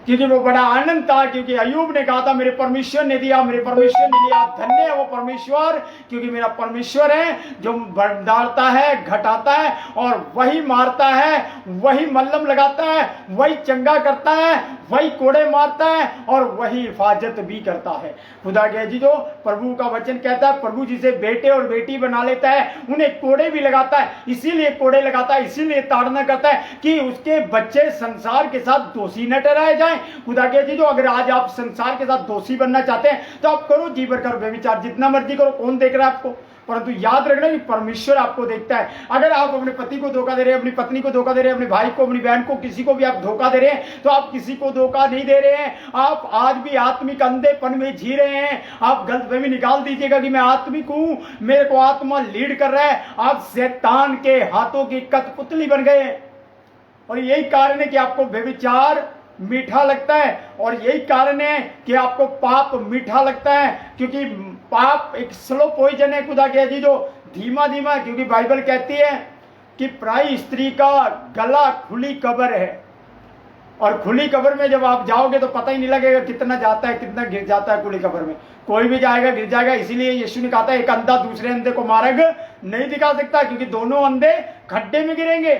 क्योंकि वो बड़ा आनंद था, क्योंकि अय्यूब ने कहा था मेरे परमेश्वर ने दिया, मेरे परमेश्वर ने लिया, धन्य है वो परमेश्वर, क्योंकि मेरा परमेश्वर है जो बढ़ाता है, घटाता है, और वही मारता है, वही मल्लम लगाता है, वही चंगा करता है, वही कोड़े मारता है और वही हिफाजत भी करता है। खुदा के अजीजों, प्रभु का वचन कहता है प्रभु जिसे बेटे और बेटी बना लेता है उन्हें कोड़े भी लगाता है। इसीलिए कोड़े लगाता है, इसीलिए ताड़ना करता है कि उसके बच्चे संसार के साथ दोषी न ठहराए जाएं। खुदा के अजीजों, अगर आज आप संसार के साथ दोषी बनना चाहते हैं तो आप करो, जी भर कर व्यभिचार जितना मर्जी करो, कौन देख रहा है आपको। परंतु याद रखना कि परमेश्वर आपको देखता है। अगर आप अपने पति को धोखा दे रहे हैं, अपनी पत्नी को धोखा दे रहे हैं, अपने भाई को, अपनी बहन को, किसी को भी आप धोखा दे रहे हैं, तो आप किसी को धोखा नहीं दे रहे हैं, आप आज भी आत्मिक अंधेपन में जी रहे हैं। आप गलतफहमी निकाल दीजिएगा कि मैं आत्मिक हूं, मेरे को आत्मा लीड कर रहा है। आप शैतान के हाथों की कठपुतली बन गए। और यही कारण है कि आपको व्यभिचार मीठा लगता है, और यही कारण है कि आपको पाप मीठा लगता है। क्योंकि पाप एक स्लो पॉइजन है खुदा के अजीजों, धीमा धीमा। क्योंकि बाइबल कहती है कि पराई स्त्री का गला खुली कब्र है। और खुली कब्र में जब आप जाओगे तो पता ही नहीं लगेगा कितना जाता है, कितना गिर जाता है खुली कब्र में। कोई भी जाएगा गिर जाएगा। इसीलिए यीशु ने कहा था एक अंधा दूसरे अंधे को मार्ग नहीं दिखा सकता, क्योंकि दोनों अंधे खड्डे में गिरेंगे।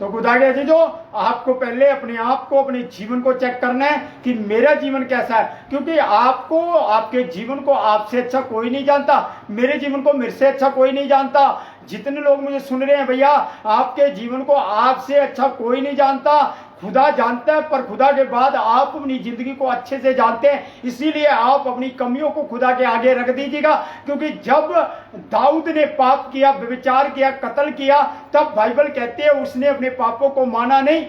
तो खुदा के अजीजों, आपको पहले अपने आप को, अपने जीवन को चेक करना है कि मेरा जीवन कैसा है, क्योंकि आपको, आपके जीवन को आपसे अच्छा कोई नहीं जानता। मेरे जीवन को मेरे से अच्छा कोई नहीं जानता। जितने लोग मुझे सुन रहे हैं भैया, आपके जीवन को आपसे अच्छा कोई नहीं जानता, खुदा जानता है। पर खुदा के बाद आप अपनी जिंदगी को अच्छे से जानते हैं, इसीलिए आप अपनी कमियों को खुदा के आगे रख दीजिएगा। क्योंकि जब दाऊद ने पाप किया, व्यभिचार किया, कत्ल किया, तब बाइबल कहती है उसने अपने पापों को माना नहीं।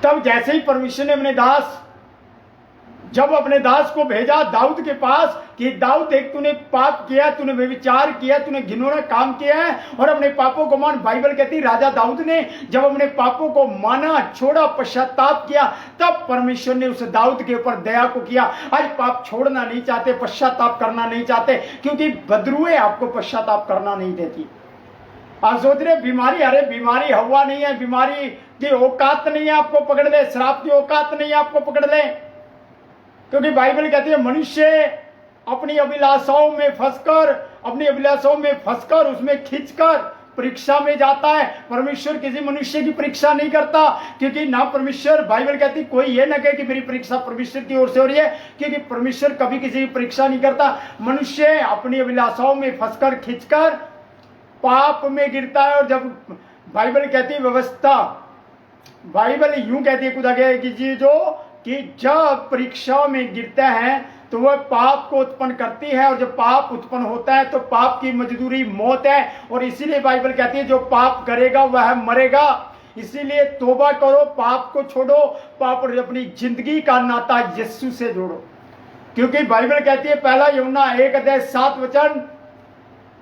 तब जैसे ही परमेश्वर ने जब अपने दास को भेजा दाऊद के पास कि दाऊद देख, तूने पाप किया, तूने व्यभिचार किया, तूने घिनौना काम किया है और अपने पापों को मान। बाइबल कहती है राजा दाऊद ने जब अपने पापों को माना, छोड़ा, पश्चाताप किया, तब परमेश्वर ने उस दाऊद के ऊपर दया को किया। आज पाप छोड़ना नहीं चाहते, पश्चाताप करना नहीं चाहते, क्योंकि बदरुए आपको पश्चाताप करना नहीं देती। आप सोच रहे बीमारी, अरे बीमारी हवा नहीं है, बीमारी की औकात नहीं है आपको पकड़ ले, श्राप की औकात नहीं है आपको पकड़ ले। क्योंकि बाइबल कहती है मनुष्य अपनी अभिलाषाओं में फंसकर उसमें खींचकर परीक्षा में जाता है। परमेश्वर किसी मनुष्य की परीक्षा नहीं करता, क्योंकि ना परमेश्वर, बाइबल कहती कोई ये ना कहे कि मेरी परीक्षा परमेश्वर की ओर से हो रही है, क्योंकि परमेश्वर कभी किसी की परीक्षा नहीं करता। मनुष्य अपनी अभिलाषाओं में फंसकर खींचकर पाप में गिरता है। और जब बाइबल कहती है व्यवस्था, बाइबल यूं कहती है खुदा कि जब परीक्षा में गिरते हैं तो वह पाप को उत्पन्न करती है, और जब पाप उत्पन्न होता है तो पाप की मजदूरी मौत है। और इसीलिए बाइबल कहती है जो पाप करेगा वह मरेगा। इसीलिए तौबा करो, पाप को छोड़ो, पाप और अपनी जिंदगी का नाता यीशु से जोड़ो। क्योंकि बाइबल कहती है 1 यूहन्ना 1:7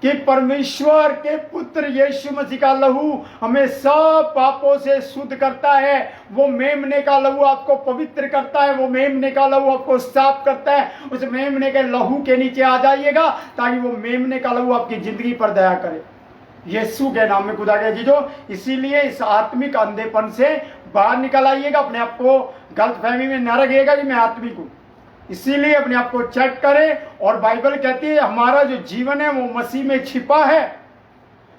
कि परमेश्वर के पुत्र यीशु मसीह का लहू हमें सब पापों से शुद्ध करता है। वो मेमने का लहू आपको पवित्र करता है, वो मेमने का लहू आपको साफ करता है। उस मेमने के लहू के नीचे आ जाइएगा ताकि वो मेमने का लहू आपकी जिंदगी पर दया करे, यीशु के नाम में खुदा के जीजो। इसीलिए इस आत्मिक अंधेपन से बाहर निकल आइएगा। अपने आप को गलतफहमी में न रखिएगा कि मैं आत्मिक हूं। इसीलिए अपने आप को चेक करें। और बाइबल कहती है हमारा जो जीवन है वो मसीह में छिपा है।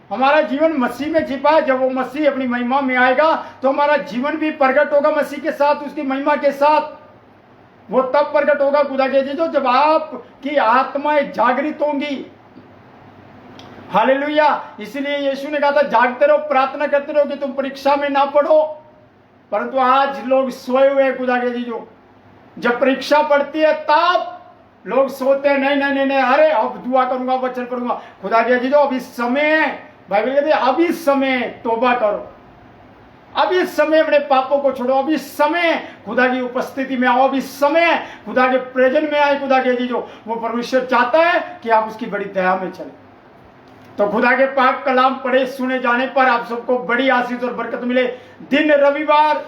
हमारा जीवन मसीह में छिपा है। जब वो मसीह अपनी महिमा में आएगा तो हमारा जीवन भी प्रकट होगा मसीह के साथ, उसकी महिमा के साथ। वो तब प्रकट होगा खुदा के जीजो जब आपकी आत्माएं जागृत होंगी। हालेलुया। इसलिए यीशु ने कहा था जागते रहो, प्रार्थना करते रहो कि तुम परीक्षा में ना पढ़ो। परंतु आज लोग सोए हुए हैं खुदा के जीजो। जब परीक्षा पड़ती है तब लोग सोते हैं, नहीं, अरे अब दुआ करूंगा, वचन पढ़ूंगा। खुदा के जीजो अभी समय है, बाइबल कहती है अभी समय तौबा करो, अभी समय अपने पापों को छोड़ो, अभी समय खुदा की उपस्थिति में आओ, अभी समय खुदा के प्रेजेंट में आए। खुदा के जीजो वो परमेश्वर चाहता है कि आप उसकी बड़ी दया में चले। तो खुदा के पाक कलाम पढ़े सुने जाने पर आप सबको बड़ी आशीष और बरकत मिले। दिन रविवार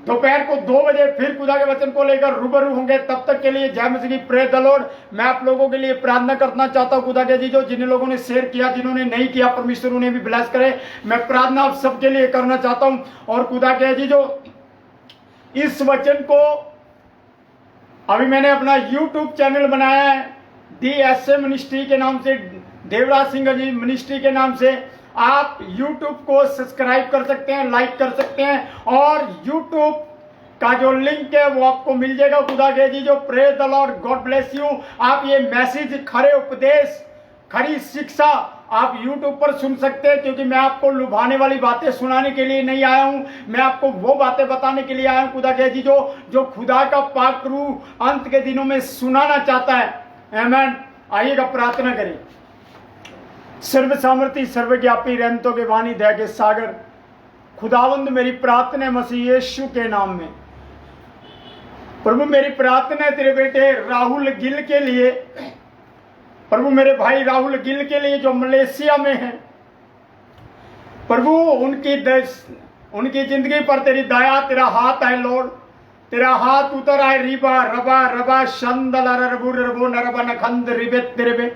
दोपहर को 2 बजे फिर खुदा के वचन को लेकर रूबरू होंगे। तब तक के लिए जय मसीह की, प्रेज द लॉर्ड। मैं आप लोगों के लिए प्रार्थना करना चाहता हूं खुदा के जीजो। जिन लोगों ने शेयर किया, जिन्होंने नहीं किया, परमेश्वर उन्हें भी ब्लेस करे। मैं प्रार्थना आप सबके लिए करना चाहता हूं। और खुदा के जीजो इस वचन को अभी मैंने अपना YouTube चैनल बनाया है DSA मिनिस्ट्री के नाम से, देवराज सिंह जी मिनिस्ट्री के नाम से। आप YouTube को सब्सक्राइब कर सकते हैं, लाइक कर सकते हैं, और YouTube का जो लिंक है वो आपको मिल जाएगा। खुदा के जी जो praise the Lord, God bless you. आप ये मैसेज, खरे उपदेश, खरी शिक्षा आप YouTube पर सुन सकते हैं, क्योंकि मैं आपको लुभाने वाली बातें सुनाने के लिए नहीं आया हूं। मैं आपको वो बातें बताने के लिए आया हूं खुदा के जी जो खुदा का पाक रूह अंत के दिनों में सुनाना चाहता है। आमीन। आइएगा प्रार्थना करें। सर्व सामर्थी, सर्वज्ञापी, रहमतों के वाणी, दया के सागर खुदावंद, मेरी प्रार्थना है मसीह यीशु के नाम में। प्रभु मेरी प्रार्थना है तेरे बेटे राहुल गिल के लिए, प्रभु मेरे भाई राहुल गिल के लिए जो मलेशिया में है। प्रभु उनकी जिंदगी पर तेरी दया, तेरा हाथ है लॉर्ड, तेरा हाथ उतर आए। रिबा रबा रबा शंदला रबु रबो नरबा नखंद रिबे तेरे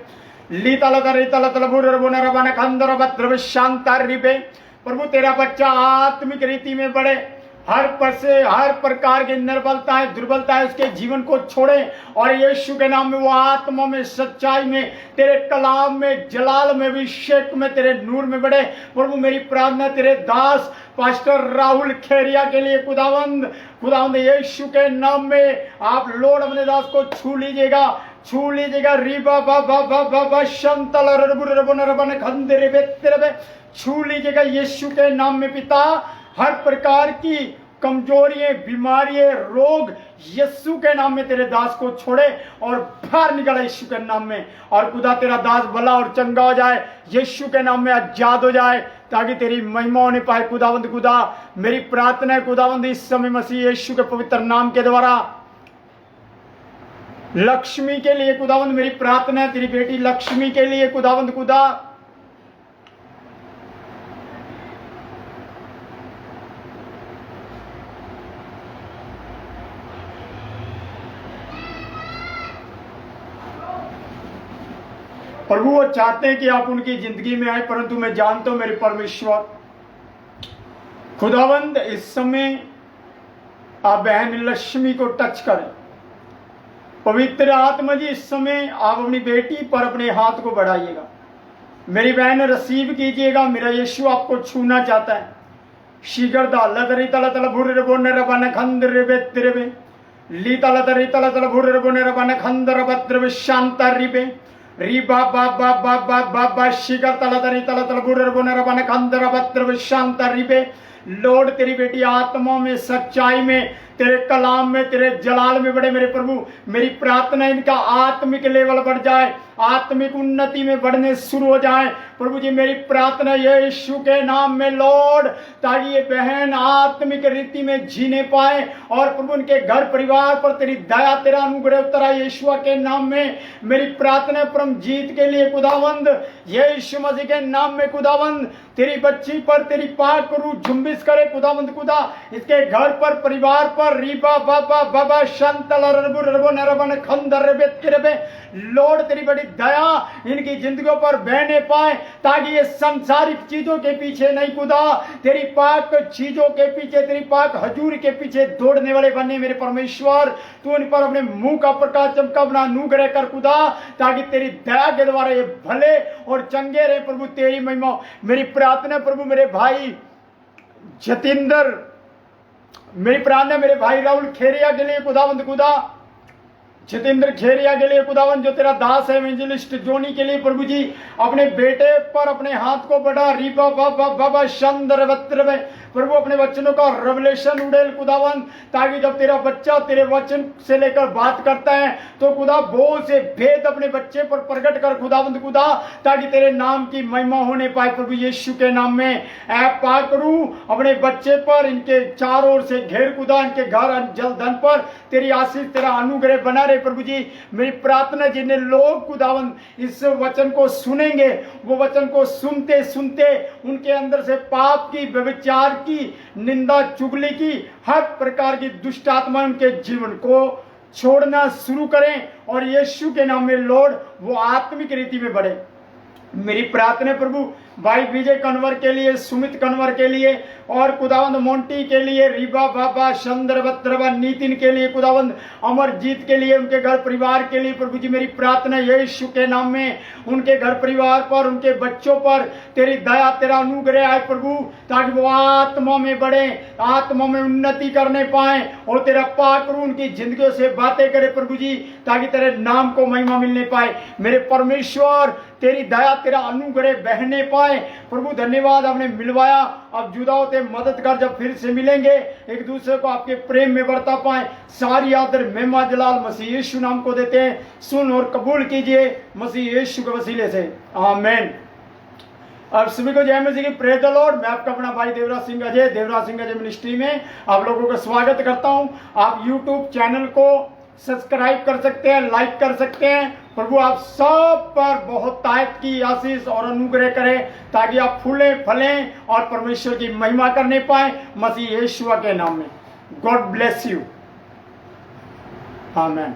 लीतल तलबु रबो नरबा नखंद रबा द्रव शांता रिबे। प्रभु तेरा बच्चा आत्मिक रीति में बढ़े, हर प्रकार की निर्बलताएं दुर्बलताएं उसके जीवन को छोड़े और यीशु के नाम में वो आत्मा में सच्चाई में तेरे कलाम में जलाल में अभिषेक में तेरे नूर में बढ़े। प्रभु मेरी प्रार्थना तेरे दास पास्टर राहुल खेरिया के लिए खुदावंद यीशु के नाम में आप लॉर्ड अपने दास को छू लीजिएगा रीबा बा शंतल रबन खंदे रे छू लीजिएगा यीशु के नाम में पिता। हर प्रकार की कमजोरियां बीमारियां रोग यीशु के नाम में तेरे दास को छोड़े और बाहर निकला यीशु के नाम में। और खुदा तेरा दास भला और चंगा हो जाए, यीशु के नाम में आजाद हो जाए ताकि तेरी महिमा होने पाए। खुदावंद खुदा मेरी प्रार्थना है खुदावंद इस समय मसीह यीशु के पवित्र नाम के द्वारा लक्ष्मी के लिए खुदावंद मेरी प्रार्थना है, तेरी बेटी लक्ष्मी के लिए खुदावंद खुदा प्रभु वो चाहते हैं कि आप उनकी जिंदगी में आए, परंतु मैं जानता हूं मेरे परमेश्वर खुदावंद इस समय आप बहन लक्ष्मी को टच करें। पवित्र आत्मा जी इस समय आप अपनी बेटी पर अपने हाथ को बढ़ाइएगा, मेरी बहन रिसीव कीजिएगा। मेरा यीशु आपको छूना चाहता है। शीघ्र दालतरी तला तला भूरे बोने रबाने खंदरे बेत्रे ली तला तरी तला तला भूरे बोने रबाने खंदर बत्र शांता रिबे री बाबा बाबा बाबा शीघ्र तला तरी तला तला भूरे बोने रबाने खंदर बत्र शांता रिबे। लॉर्ड तेरी बेटी आत्मा में सच्चाई में तेरे कलाम में तेरे जलाल में बढ़े मेरे प्रभु। मेरी प्रार्थना इनका आत्मिक लेवल बढ़ जाए, आत्मिक उन्नति में बढ़ने शुरू हो जाए प्रभु जी। मेरी प्रार्थना यीशु के नाम में लॉर्ड, ताकि ये बहन आत्मिक रीति में जीने पाए और प्रभु उनके घर परिवार पर तेरी दया तेरा अनुग्रह उतरा यीशु के नाम में। मेरी प्रार्थना परम जीत के लिए खुदावंद यीशु मसीह के नाम में खुदावंद तेरी बच्ची पर तेरी पाक रूह झुंबिश करे खुदावंद खुदा। इसके घर पर परिवार पर रीबा बाबा बाबा शंतल रबो नरबन खंदर बेत्रे लॉर्ड तेरी बड़ी दया इनकी जिंदगियों पर बहने पाए, ताकि ये संसारिक चीजों के पीछे नहीं खुदा, तेरी पाक चीजों के पीछे तेरी पाक हजूर के पीछे दौड़ने वाले बने मेरे परमेश्वर। तू इन पर अपने मुंह का प्रकाश चमका अपना अनुग्रह कर खुदा, ताकि तेरी दया के द्वारा ये भले और चंगे रहे प्रभु। तेरी महिमा मेरी प्रार्थना प्रभु मेरे भाई जतिंदर, मेरी प्रार्थना मेरे भाई राहुल खेरिया के लिए खुदावंद खुदा, जितेंद्र खेरिया के लिए खुदावंद जो तेरा दास है एवेंजलिस्ट जोनी के लिए प्रभु जी अपने बेटे पर अपने हाथ को बढ़ा रीबा बाबा बाबा शंदर वत्र में प्रभु अपने वचनों का रेवलेशन उड़ेल खुदावंद, ताकि जब तेरा बच्चा तेरे वचन से लेकर बात करता है तो खुदा बहुत से भेद अपने बच्चे पर प्रकट कर खुदावंद खुदा, ताकि तेरे नाम की महिमा होने पाए प्रभु यीशु के नाम में। ऐ पाक रूह अपने बच्चे पर इनके चारों ओर से घेर खुदा, इनके घर जल धन पर तेरी आशीष तेरा अनुग्रह बना रहे प्रभु जी। मेरी प्रार्थना जिन्हें लोग खुदावंद इस वचन को सुनेंगे वो वचन को सुनते सुनते उनके अंदर से पाप की व्यभिचार की निंदा चुगली की हर प्रकार की दुष्ट आत्मा उनके जीवन को छोड़ना शुरू करें और यीशु के नाम में लॉर्ड वो आत्मिक रीति में बढ़े। मेरी प्रार्थना प्रभु भाई विजय कन्वर के लिए, सुमित कन्वर के लिए और खुदावंद मोंटी के लिए, रीबा बाबा चंद्र बत्रबा नितिन के लिए खुदावंद, अमरजीत के लिए, उनके घर परिवार के लिए प्रभु जी मेरी प्रार्थना यीशु के नाम में उनके घर परिवार पर उनके बच्चों पर तेरी दया तेरा अनुग्रह आए प्रभु, ताकि वो आत्मा में बढ़े, आत्मा में उन्नति करने पाए और तेरा पाक रूह उनकी जिंदगियों से बातें करे प्रभु जी, ताकि तेरे नाम को महिमा मिलने पाए। मेरे परमेश्वर तेरी दया तेरा अनुग्रह बहने पाए प्रभु। धन्यवाद आपने मिलवाया, अब जुदा होते मदद कर, जब फिर से मिलेंगे एक दूसरे को आपके प्रेम में बढ़ता पाए। सारी आदर महिमा जलाल मसीह यीशु नाम को देते हैं, सुन और कबूल कीजिए मसीह यीशु के वसीले से, आमीन। आप सभी को जय मसीह की, प्रेज द लॉर्ड। मैं आपका अपना भाई देवराज सिंह अजय मिनिस्ट्री में आप लोगों का स्वागत करता हूं। आप यूट्यूब चैनल को सब्सक्राइब कर सकते हैं, लाइक कर सकते हैं। प्रभु आप सब पर बहुत ताकत की आशीष और अनुग्रह करें, ताकि आप फूलें फलें और परमेश्वर की महिमा करने पाए मसीह यीशु के नाम में। गॉड ब्लेस यू, आमीन।